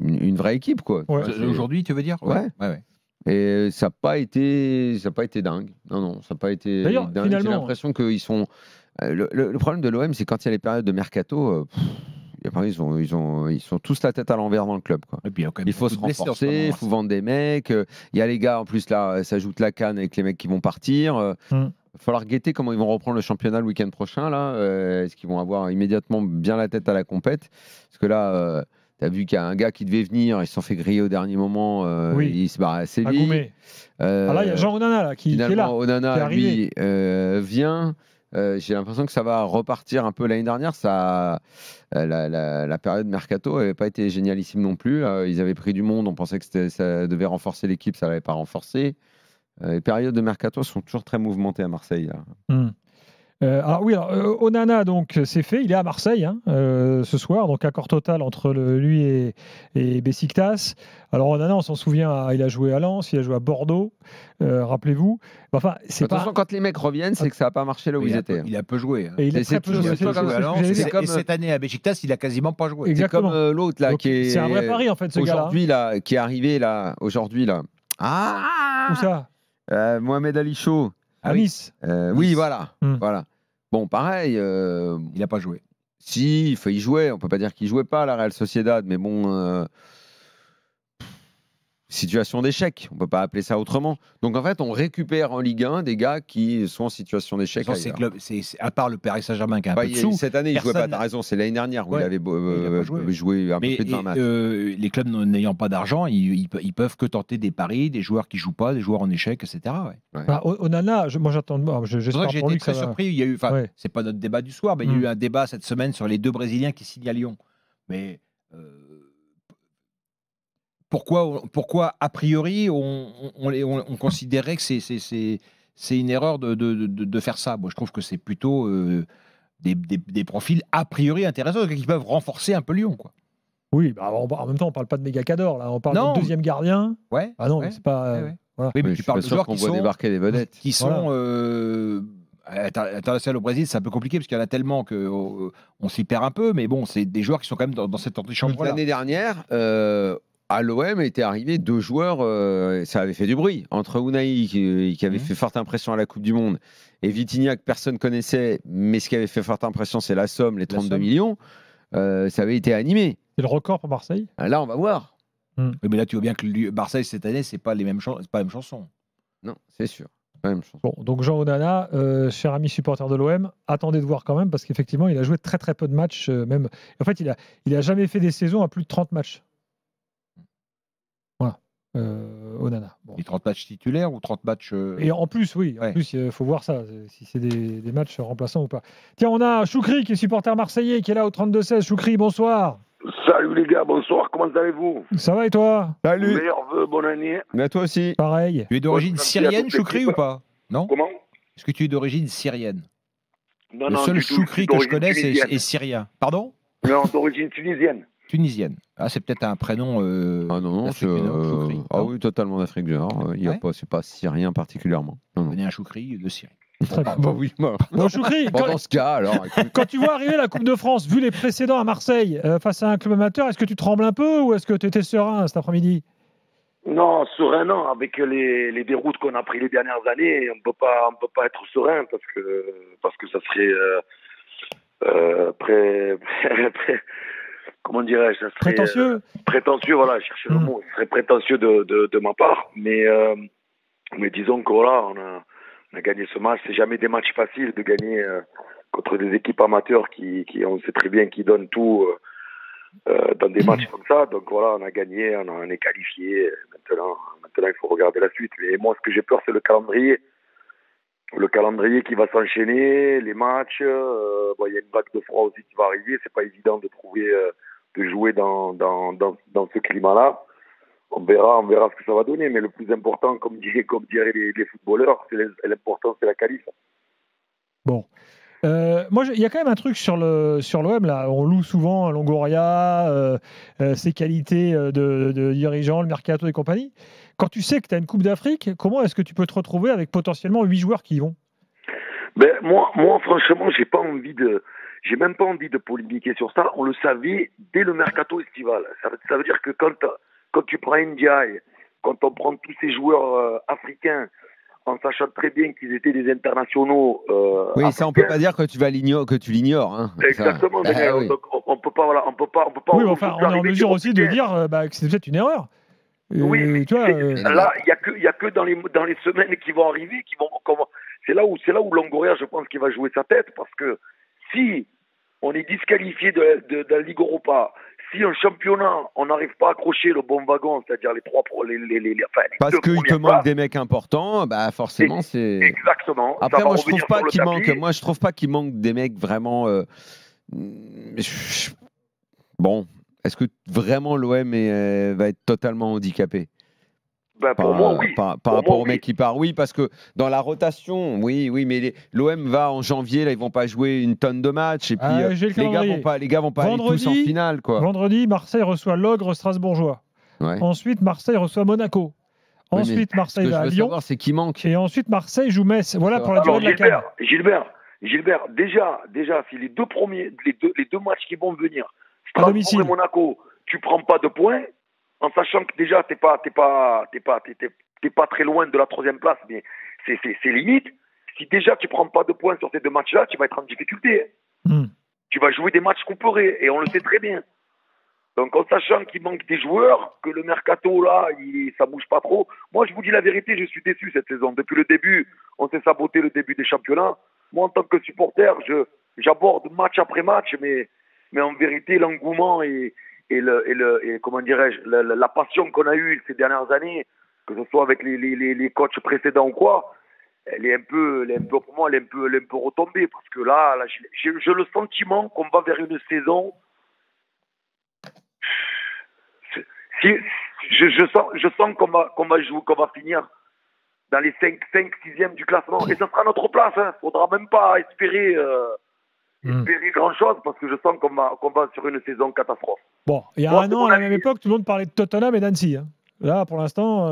une vraie équipe quoi. Aujourd'hui, tu veux dire? Ouais. Et ça n'a pas été dingue. Non, ça n'a pas été dingue. J'ai l'impression qu'ils sont. Le problème de l'OM, c'est quand il y a les périodes de mercato, il Paris, ils sont tous la tête à l'envers dans le club. Quoi. Et puis, il faut se renforcer, il faut vendre des mecs. Il y a les gars, en plus, là, s'ajoute la canne avec les mecs qui vont partir. Il va falloir guetter comment ils vont reprendre le championnat le week-end prochain. Est-ce qu'ils vont avoir immédiatement bien la tête à la compète? Parce que là, tu as vu qu'il y a un gars qui devait venir, il s'en fait griller au dernier moment. Il se barre à Séville. Là, il y a Jean Onana là, qui est là. Onana, lui, vient. J'ai l'impression que ça va repartir un peu l'année dernière. La période mercato n'avait pas été génialissime non plus. Ils avaient pris du monde, on pensait que ça devait renforcer l'équipe, ça ne l'avait pas renforcé. Les périodes de mercato sont toujours très mouvementées à Marseille. Onana, donc, c'est fait. Il est à Marseille ce soir, donc accord total entre lui et Besiktas. Alors, Onana, on s'en souvient, il a joué à Lens, il a joué à Bordeaux, rappelez-vous. Enfin, attention, quand les mecs reviennent, c'est que ça n'a pas marché là où ils étaient. Il a peu joué. Et il a très peu joué. Et cette année à Besiktas, il a quasiment pas joué. C'est comme l'autre là, qui est. C'est un vrai pari en fait, ce gars-là. Aujourd'hui, là, qui est arrivé là, aujourd'hui là. Où ça? Mohamed Ali Chaud. À Nice. Oui, voilà. Voilà. Bon, pareil. Il n'a pas joué. Si, il jouait. On peut pas dire qu'il jouait pas à la Real Sociedad, mais bon. Situation d'échec, on peut pas appeler ça autrement. Donc en fait, on récupère en Ligue 1 des gars qui sont en situation d'échec. C'est à part le Paris Saint-Germain qui a un peu de sous. Cette année, il jouait pas. T'as raison, c'est l'année dernière où il avait joué un peu plus de 20 matchs. Les clubs n'ayant pas d'argent, ils peuvent que tenter des paris, des joueurs qui jouent pas, des joueurs en échec, etc. Onana, moi j'attends. J'espère j'ai été très surpris. Il y a eu, c'est pas notre débat du soir, mais il y a eu un débat cette semaine sur les 2 Brésiliens qui signent à Lyon. Mais pourquoi a priori, on considérait que c'est une erreur de faire ça? Moi, je trouve que c'est plutôt des profils a priori intéressants qui peuvent renforcer un peu Lyon, quoi. Oui, en même temps, on parle pas de méga cador, là. On parle de deuxième gardien. Ouais. Ah non, mais c'est pas. Voilà. Oui, mais tu parles de joueurs qui voit débarquer des vedettes. Qui sont international au Brésil, c'est un peu compliqué parce qu'il y en a tellement qu'on s'y perd un peu. Mais bon, c'est des joueurs qui sont quand même dans cette antichambre-là. L'année dernière. À l'OM étaient arrivés 2 joueurs, ça avait fait du bruit, entre Unai qui avait fait forte impression à la Coupe du Monde et Vitinha que personne connaissait, mais ce qui avait fait forte impression c'est la somme, les 32 millions, ça avait été animé. C'est le record pour Marseille. Là on va voir. Oui, mais là tu vois bien que Marseille cette année c'est pas la même chanson. Non, c'est sûr. Pas la même chanson. Bon, donc Jean Onana, cher ami supporter de l'OM, attendez de voir quand même parce qu'effectivement il a joué très très peu de matchs, même. En fait il a jamais fait des saisons à plus de 30 matchs. Onana. Bon. 30 matchs titulaires ou 30 matchs. Et en plus, oui, il faut voir ça, si c'est des matchs remplaçants ou pas. Tiens, on a Choukri qui est supporter marseillais, qui est là au 32-16. Choukri, bonsoir. Salut les gars, bonsoir, comment allez-vous? Ça va et toi? Salut. Meilleurs vœux, bonne année. Mais toi aussi. Pareil. Tu es d'origine syrienne, Choukri, ou pas? Non. Comment? Est-ce que tu es d'origine syrienne? Non, le seul Choukri que je connais, est syrien. Pardon? Non, d'origine tunisienne. Tunisienne. Ah, c'est peut-être un prénom. Ah non, c'est. Oui, totalement d'Afrique du Nord. C'est pas syrien particulièrement. Je connais un Choukri de Syrie. Très bien. Bon, Choukri, dans ce cas, alors. Quand tu vois arriver la Coupe de France, vu les précédents à Marseille, face à un club amateur, est-ce que tu trembles un peu ou est-ce que tu étais serein cet après-midi? Non, serein, non. Avec les déroutes qu'on a prises les dernières années, on peut pas être serein parce que ça serait comment dirais-je, ça serait prétentieux, voilà, chercher le mot. Ce serait prétentieux de ma part, mais disons que voilà, on a gagné ce match. C'est jamais des matchs faciles de gagner contre des équipes amateurs qui on sait très bien qui donnent tout dans des matchs comme ça. Donc voilà, on a gagné, on est qualifié. Maintenant, il faut regarder la suite. Et moi, ce que j'ai peur, c'est le calendrier. Le calendrier qui va s'enchaîner, les matchs. Il y a une vague de froid aussi qui va arriver. C'est pas évident de trouver, de jouer dans ce climat-là. On verra ce que ça va donner. Mais le plus important, comme diraient les footballeurs, l'important, c'est la qualif. Bon. Moi, il y a quand même un truc sur l'OM là. On loue souvent Longoria, ses qualités de dirigeant, le mercato et compagnie. Quand tu sais que tu as une Coupe d'Afrique, comment est-ce que tu peux te retrouver avec potentiellement 8 joueurs qui y vont? Moi, franchement, j'ai même pas envie de polémiquer sur ça. On le savait dès le mercato estival. Ça veut dire que quand tu prends Ndiaye, quand on prend tous ces joueurs africains, en sachant très bien qu'ils étaient des internationaux. Oui, ça on peut pas dire que tu l'ignores. Hein. Exactement. Ça, oui. Donc on peut pas, voilà, on peut pas. Oui, enfin, on est en mesure aussi de dire que c'est peut-être une erreur. Oui, tu vois, là, il y a que dans les semaines qui vont arriver, c'est là où Longoria, je pense, qu'il va jouer sa tête, parce que si on est disqualifié de la Ligue Europa, si un championnat, on n'arrive pas à accrocher le bon wagon, c'est-à-dire les parce qu'il te manque des mecs importants, bah forcément c'est. Exactement. Après, moi je trouve pas qu'il manque. Moi je trouve pas qu'il manque des mecs vraiment. Bon, est-ce que vraiment l'OM va être totalement handicapé? Pour moi, oui. Par rapport au mec qui part, oui, parce que dans la rotation, oui, mais l'OM va en janvier, là, ils vont pas jouer une tonne de matchs, et puis les gars vont pas aller tous en finale, quoi. Vendredi, Marseille reçoit l'ogre strasbourgeois. Ouais. Ensuite, Marseille reçoit Monaco. Ensuite, Marseille va à Lyon. C'est qui manque. Et ensuite, Marseille joue Metz. Voilà pour la durée de la CAN. Gilbert, déjà, si les deux matchs qui vont venir, à domicile, et Monaco, tu prends pas de points. En sachant que déjà t'es pas très loin de la 3e place, mais c'est limite. Si déjà tu prends pas de points sur ces 2 matchs-là, tu vas être en difficulté. Tu vas jouer des matchs couperés, et on le sait très bien. Donc en sachant qu'il manque des joueurs, que le mercato là, ça bouge pas trop. Moi je vous dis la vérité, je suis déçu cette saison. Depuis le début, on s'est saboté le début des championnats. Moi en tant que supporter, j'aborde match après match, mais en vérité l'engouement et comment dirais-je, la passion qu'on a eue ces dernières années, que ce soit avec les coachs précédents ou quoi, elle est un peu pour moi, elle est un peu retombée, parce que là j'ai le sentiment qu'on va vers une saison. Je sens qu'on va finir dans les 5-6e du classement, et ça sera notre place. Faudra même pas espérer grand-chose, parce que je sens qu'on va sur une saison catastrophe. Bon, il y a un an, à la même époque, tout le monde parlait de Tottenham et d'Annecy. Là, pour l'instant...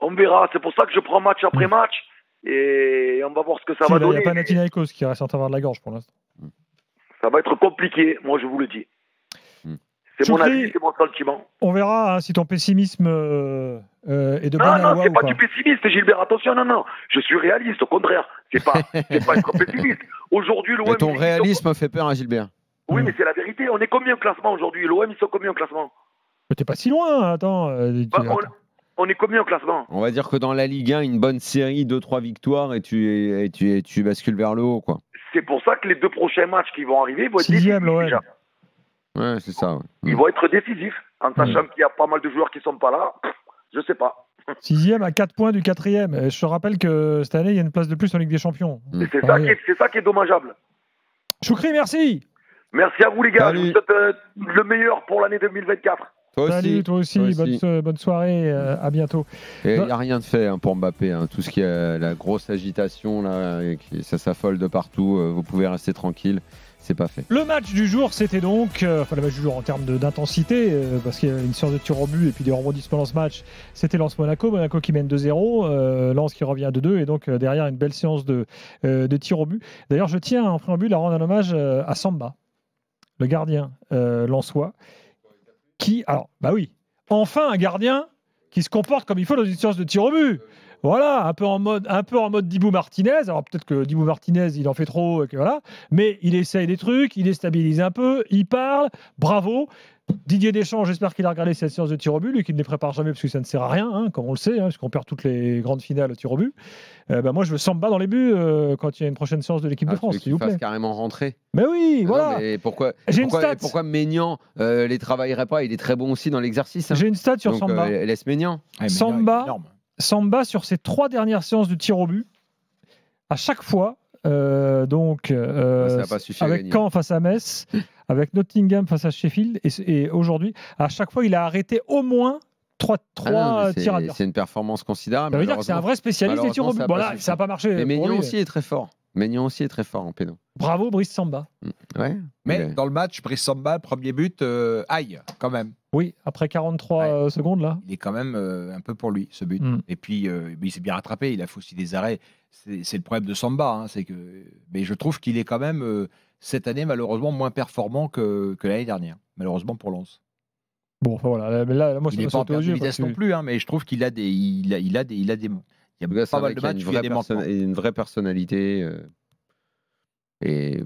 On verra. C'est pour ça que je prends match après match, et on va voir ce que ça va donner. Il n'y a pas Panathinaikos qui reste en travers de la gorge pour l'instant. Ça va être compliqué, moi je vous le dis. C'est mon avis, c'est mon sentiment. On verra si ton pessimisme est de bonne aloi. Non, c'est pas du pessimisme, Gilbert. Attention, non. Je suis réaliste, au contraire. C'est pas être pessimiste. Aujourd'hui, l'OM... Ton réalisme fait peur à Gilbert. Oui, mais c'est la vérité. On est combien au classement aujourd'hui? L'OM, ils sont combien au classement? T'es pas si loin, attends. On est combien au classement? On va dire que dans la Ligue 1, une bonne série, 2-3 victoires, et tu bascules vers le haut, quoi. C'est pour ça que les 2 prochains matchs qui vont arriver vont être décisifs déjà. Ouais, c'est ça. Ouais. Ils vont être décisifs, en sachant qu'il y a pas mal de joueurs qui sont pas là. Je sais pas. 6e à 4 points du 4e. Je te rappelle que cette année, il y a une place de plus en Ligue des Champions. C'est ça qui est dommageable. Choukri, merci. Merci à vous, les gars. Salut. Je vous souhaite le meilleur pour l'année 2024. Salut, toi aussi. Bonne soirée. À bientôt. Il n'y a rien de fait pour Mbappé. Tout ce qui est la grosse agitation, là, ça s'affole de partout. Vous pouvez rester tranquille. C'est pas fait. Le match du jour, c'était donc, le match du jour en termes d'intensité, parce qu'il y a une séance de tirs au but et puis des rebondissements dans ce match, c'était Lens-Monaco, Monaco qui mène 2-0, Lens qui revient à 2-2, et donc derrière une belle séance de tirs au but. D'ailleurs, je tiens en préambule à rendre un hommage à Samba, le gardien lensois, qui, enfin un gardien qui se comporte comme il faut dans une séance de tirs au but. Voilà, un peu en mode Dibou Martinez. Alors peut-être que Dibou Martinez, il en fait trop, et que voilà. Mais il essaye des trucs, il déstabilise un peu, il parle. Bravo. Didier Deschamps, j'espère qu'il a regardé cette séance de tir au but, lui qui ne les prépare jamais parce que ça ne sert à rien, comme on le sait, parce qu'on perd toutes les grandes finales au tir au but. Moi, je veux Samba dans les buts quand il y a une prochaine séance de l'équipe de France, s'il vous plaît. Carrément rentrer. Mais oui, voilà. Non, mais pourquoi Maignan les travaillerait pas? Il est très bon aussi dans l'exercice. J'ai une stat sur Samba. Laisse Maignan. Samba, sur ses 3 dernières séances de tir au but, à chaque fois, avec Caen face à Metz, avec Nottingham face à Sheffield, et aujourd'hui, à chaque fois, il a arrêté au moins 3 tirs à C'est une performance considérable. Ça veut dire que c'est un vrai spécialiste des tirs au but. Voilà, ça n'a pas marché. Mais Maignan aussi est très fort. Maignan aussi est très fort en péno. Bravo Brice Samba. Ouais. Mais dans le match, Brice Samba, premier but, aïe, quand même. Oui, après 43 secondes là. Il est quand même un peu pour lui, ce but. Et puis, il s'est bien rattrapé, il a fait aussi des arrêts. C'est le problème de Samba. Mais je trouve qu'il est quand même, cette année, malheureusement, moins performant que l'année dernière. Malheureusement pour Lens. Bon, enfin, voilà. Là, moi, il n'est pas en perte de vitesse non plus, mais je trouve qu'il a des Il y a pas mal de matchs où il y a des manquements. Une vraie personnalité. Et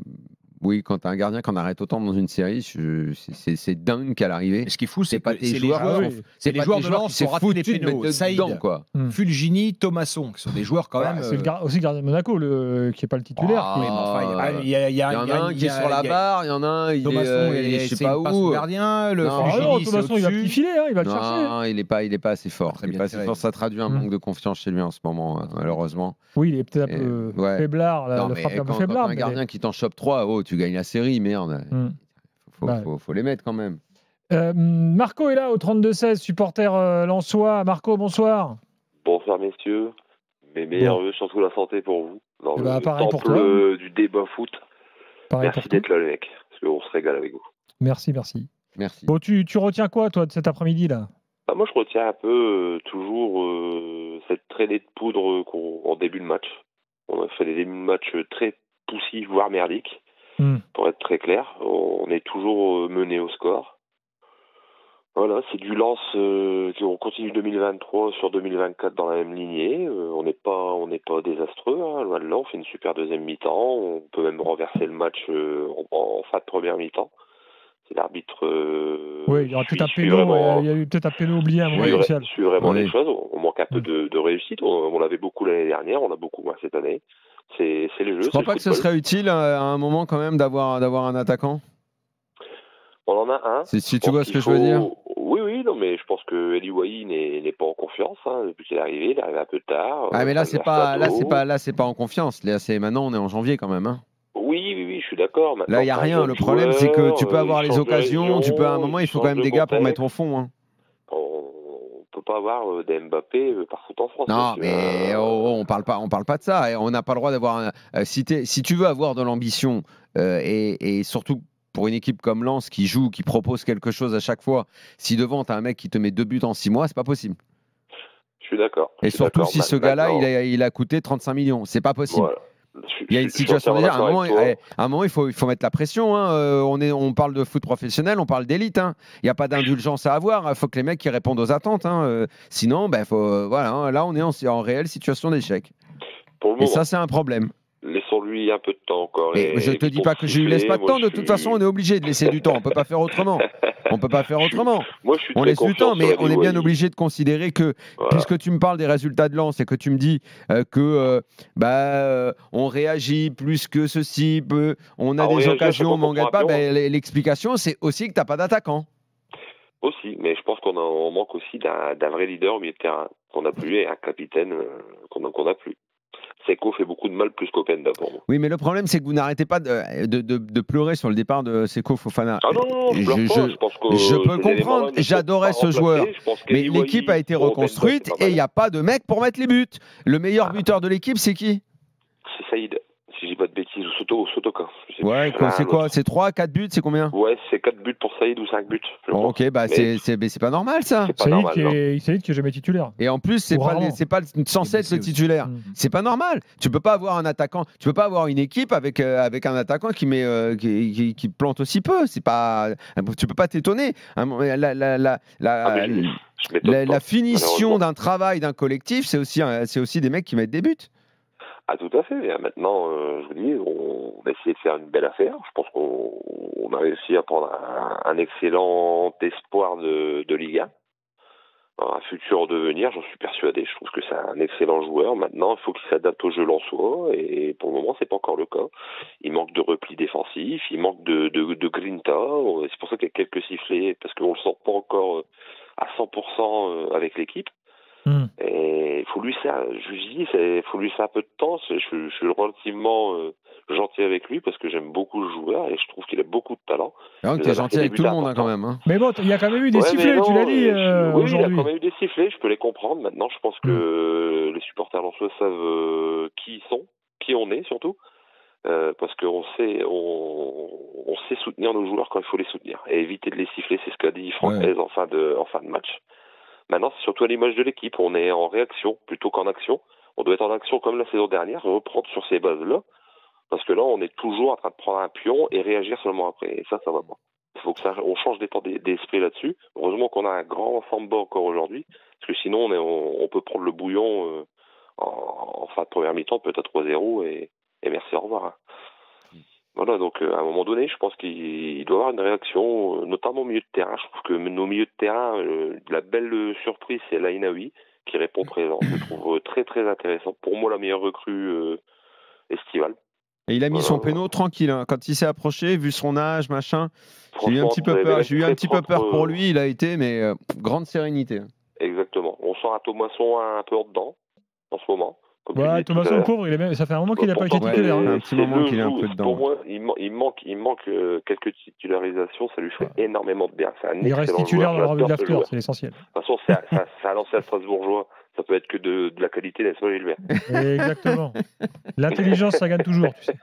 oui, quand tu as un gardien qu'on arrête autant dans une série, c'est dingue qu'à l'arrivée. Ce qui est fou, c'est pas les joueurs. C'est les joueurs de Lens qui ont raté les pénaux. Saïd, Fulgini, Thomasson, qui sont des joueurs quand même. C'est aussi le gardien de Monaco qui n'est pas le titulaire. Il y en a un qui est sur la barre, il y en a un, Thomasson, je sais pas où. Gardien, Thomasson, il va petit filet, il va le chercher. Non, il n'est pas assez fort. Ça traduit un manque de confiance chez lui en ce moment, malheureusement. Oui, il est peut-être un peu faiblard. Quand un gardien qui t'en chope 3, tu gagnes la série, merde. Faut les mettre quand même. Marco est là au 32-16, supporter lensois. Marco, bonsoir. Bonsoir messieurs. Mes meilleurs vœux, surtout la santé pour vous. Dans le temple du débat foot. Merci d'être là les mecs, parce qu'on se régale avec vous. Merci. Merci. Bon, tu retiens quoi toi de cet après-midi là? Moi je retiens un peu toujours cette traînée de poudre en début de match. On a fait des débuts de match très poussifs, voire merdiques. Pour être très clair, on est toujours mené au score. Voilà, c'est du Lens on continue 2023 sur 2024 dans la même lignée. On n'est pas désastreux. Loin de là, on fait une super deuxième mi-temps. On peut même renverser le match en fin de première mi-temps. C'est l'arbitre. Oui, il y aura peut-être un péno. Il y a eu peut-être un péno oublié à un moment initial. Suit vraiment les choses. On manque un peu de réussite. On l'avait beaucoup l'année dernière. On a beaucoup moins cette année. C'est les jeux. Je crois pas que ce serait utile à un moment quand même d'avoir un attaquant. On en a un. Si tu vois ce que je veux dire. Oui, non, mais je pense que Eli Wahi n'est pas en confiance depuis qu'il est arrivé. Il est arrivé un peu tard. Mais là c'est pas en confiance. Là c'est maintenant on est en janvier quand même. Oui, je suis d'accord. Là il y a rien. Le problème c'est que tu peux avoir les occasions. Tu peux à un moment il faut quand même des gars pour mettre au fond. On peut pas avoir des Mbappé partout en France. Non, mais on parle pas de ça. On n'a pas le droit d'avoir. Si tu veux avoir de l'ambition et surtout pour une équipe comme Lens qui joue, qui propose quelque chose à chaque fois, si devant tu as un mec qui te met 2 buts en 6 mois, c'est pas possible. Je suis d'accord. Et surtout si ce gars-là, il a coûté 35 millions, c'est pas possible. Voilà. Il y a une situation à un moment, il faut mettre la pression. On parle de foot professionnel, on parle d'élite. Il n'y a pas d'indulgence à avoir. Il faut que les mecs qui répondent aux attentes. Sinon, là, on est en réelle situation d'échec. Et ça, c'est un problème. Laissons-lui un peu de temps encore. Je te dis pas que je lui laisse pas de temps. De toute façon, on est obligé de laisser du temps. On peut pas faire autrement. On laisse du temps, mais on est bien obligé de considérer que, puisque tu me parles des résultats de Lens et que tu me dis que on réagit plus que ceci, on a des occasions, mais on ne gagne pas, l'explication, c'est aussi que tu n'as pas d'attaquant. Aussi, mais je pense qu'on manque aussi d'un vrai leader au milieu de terrain qu'on n'a plus et un capitaine qu'on n'a plus. Seko fait beaucoup de mal plus qu'Openda pour moi. Oui, mais le problème, c'est que vous n'arrêtez pas de pleurer sur le départ de Seko Fofana. Ah non, je peux comprendre. J'adorais ce joueur. Mais l'équipe a été reconstruite et il n'y a pas de mec pour mettre les buts. Le meilleur buteur de l'équipe, c'est qui? C'est Saïd. Si je dis pas de bêtises, ou Sotoka. Ouais, c'est quoi? C'est 3, 4 buts? C'est combien? Ouais, c'est 4 buts pour Saïd ou 5 buts. Ok, c'est pas normal ça. Saïd qui est jamais titulaire. Et en plus, c'est pas censé être le titulaire. C'est pas normal. Tu peux pas avoir un attaquant, tu peux pas avoir une équipe avec un attaquant qui plante aussi peu. C'est pas, tu peux pas t'étonner. La finition d'un travail d'un collectif, c'est aussi des mecs qui mettent des buts. Ah, tout à fait. Maintenant, je vous dis, on a essayé de faire une belle affaire. Je pense qu'on a réussi à prendre un excellent espoir de Ligue 1. Un futur devenir, j'en suis persuadé. Je trouve que c'est un excellent joueur. Maintenant, il faut qu'il s'adapte au jeu lensois. Et pour le moment, c'est pas encore le cas. Il manque de repli défensif. Il manque de grinta. C'est pour ça qu'il y a quelques sifflets, parce qu'on le sent pas encore à 100% avec l'équipe. Et il faut lui ça, faut lui un peu de temps. Je suis relativement gentil avec lui parce que j'aime beaucoup le joueur et je trouve qu'il a beaucoup de talent. Tu es gentil avec tout le monde quand même. Mais bon, il y a quand même eu des sifflets, tu l'as dit. Oui, il y a quand même eu des sifflets, je peux les comprendre. Maintenant, je pense que les supporters lensois savent qui ils sont, qui on est surtout. Parce qu'on sait soutenir nos joueurs quand il faut les soutenir et éviter de les siffler. C'est ce qu'a dit Franck Hez en fin de match. Maintenant, c'est surtout à l'image de l'équipe. On est en réaction plutôt qu'en action. On doit être en action comme la saison dernière, reprendre sur ces bases-là. Parce que là, on est toujours en train de prendre un pion et réagir seulement après. Et ça va pas. Il faut qu'on change d'état d'esprit là-dessus. Heureusement qu'on a un grand Samba encore aujourd'hui. Parce que sinon, on peut prendre le bouillon en fin de première mi-temps, peut-être à 3-0 et merci, au revoir. Voilà, donc à un moment donné, je pense qu'il doit y avoir une réaction, notamment au milieu de terrain. Je trouve que nos milieux de terrain, la belle surprise, c'est Lainaoui, qui répond présent. Je le trouve très très intéressant. Pour moi, la meilleure recrue estivale. Et il a mis son péno tranquille. Hein. Quand il s'est approché, vu son âge, machin, j'ai eu un petit peu peur. J'ai eu un petit peu peur pour lui. Il a été, mais grande sérénité. Exactement. On sent un Thomasson un peu en dedans, en ce moment. Ouais, Thomasson, le pauvre, ça fait un moment qu'il n'a pas été titulaire. Un petit moment qu'il est un peu dedans. Pour moi, il manque quelques titularisations. Ça lui fait énormément de bien. Il reste titulaire dans la revue de l'after, c'est l'essentiel. De toute façon, c'est à l'ancien Strasbourgeois. Ça peut être que de la qualité, n'est-ce pas, Gilbert? Exactement. L'intelligence, ça gagne toujours, tu sais.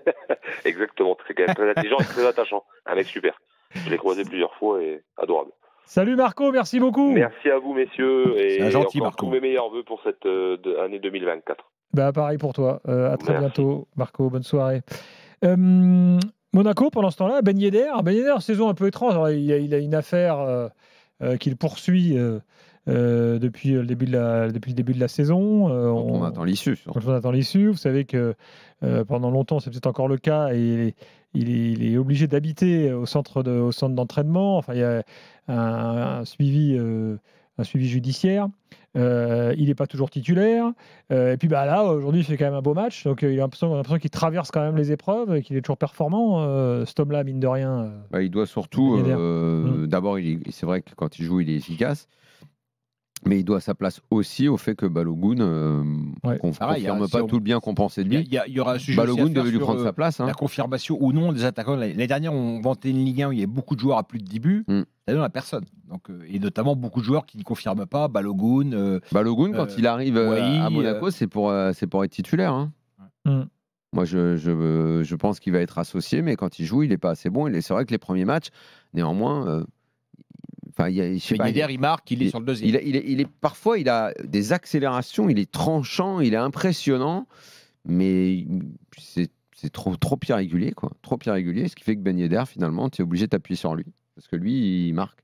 Exactement. C'est quand même très intelligent et très attachant. Un mec super. Je l'ai croisé plusieurs fois et adorable. Salut Marco, merci beaucoup. Merci à vous, messieurs. Et gentil, encore Marco. tous mes meilleurs vœux pour cette année 2024. Pareil pour toi. À très bientôt, Marco. Bonne soirée. Monaco, pendant ce temps-là, Ben Yedder, saison un peu étrange. Alors, il a une affaire qu'il poursuit depuis le début de la saison. On attend l'issue. On attend l'issue. Vous savez que pendant longtemps, c'est peut-être encore le cas, et il est obligé d'habiter au centre d'entraînement. Enfin, il y a un suivi judiciaire. Il n'est pas toujours titulaire. Et puis là, aujourd'hui, il fait quand même un beau match. Donc, il a l'impression qu'il traverse quand même les épreuves et qu'il est toujours performant. Cet homme-là, mine de rien. Il doit surtout. D'abord, c'est vrai que quand il joue, il est efficace. Mais il doit sa place aussi au fait que Balogun confirme pas tout le bien qu'on pensait de lui. Il y aura un sujet Balogun devait lui prendre sa place. La confirmation ou non des attaquants. L'année dernière, on vantait une Ligue 1 où il y avait beaucoup de joueurs à plus de 10 buts. Ça donne à personne. Donc, et notamment beaucoup de joueurs qui ne confirment pas. Balogun, quand il arrive à Monaco, c'est pour être titulaire. Hein. Moi, je pense qu'il va être associé, mais quand il joue, il n'est pas assez bon. C'est vrai que les premiers matchs, néanmoins. Yedder, il marque, il est sur le deuxième. Parfois, il a des accélérations, il est tranchant, il est impressionnant, mais c'est trop irrégulier, quoi. Trop irrégulier, ce qui fait que Ben Yedder, finalement, tu es obligé de t'appuyer sur lui. Parce que lui, il marque.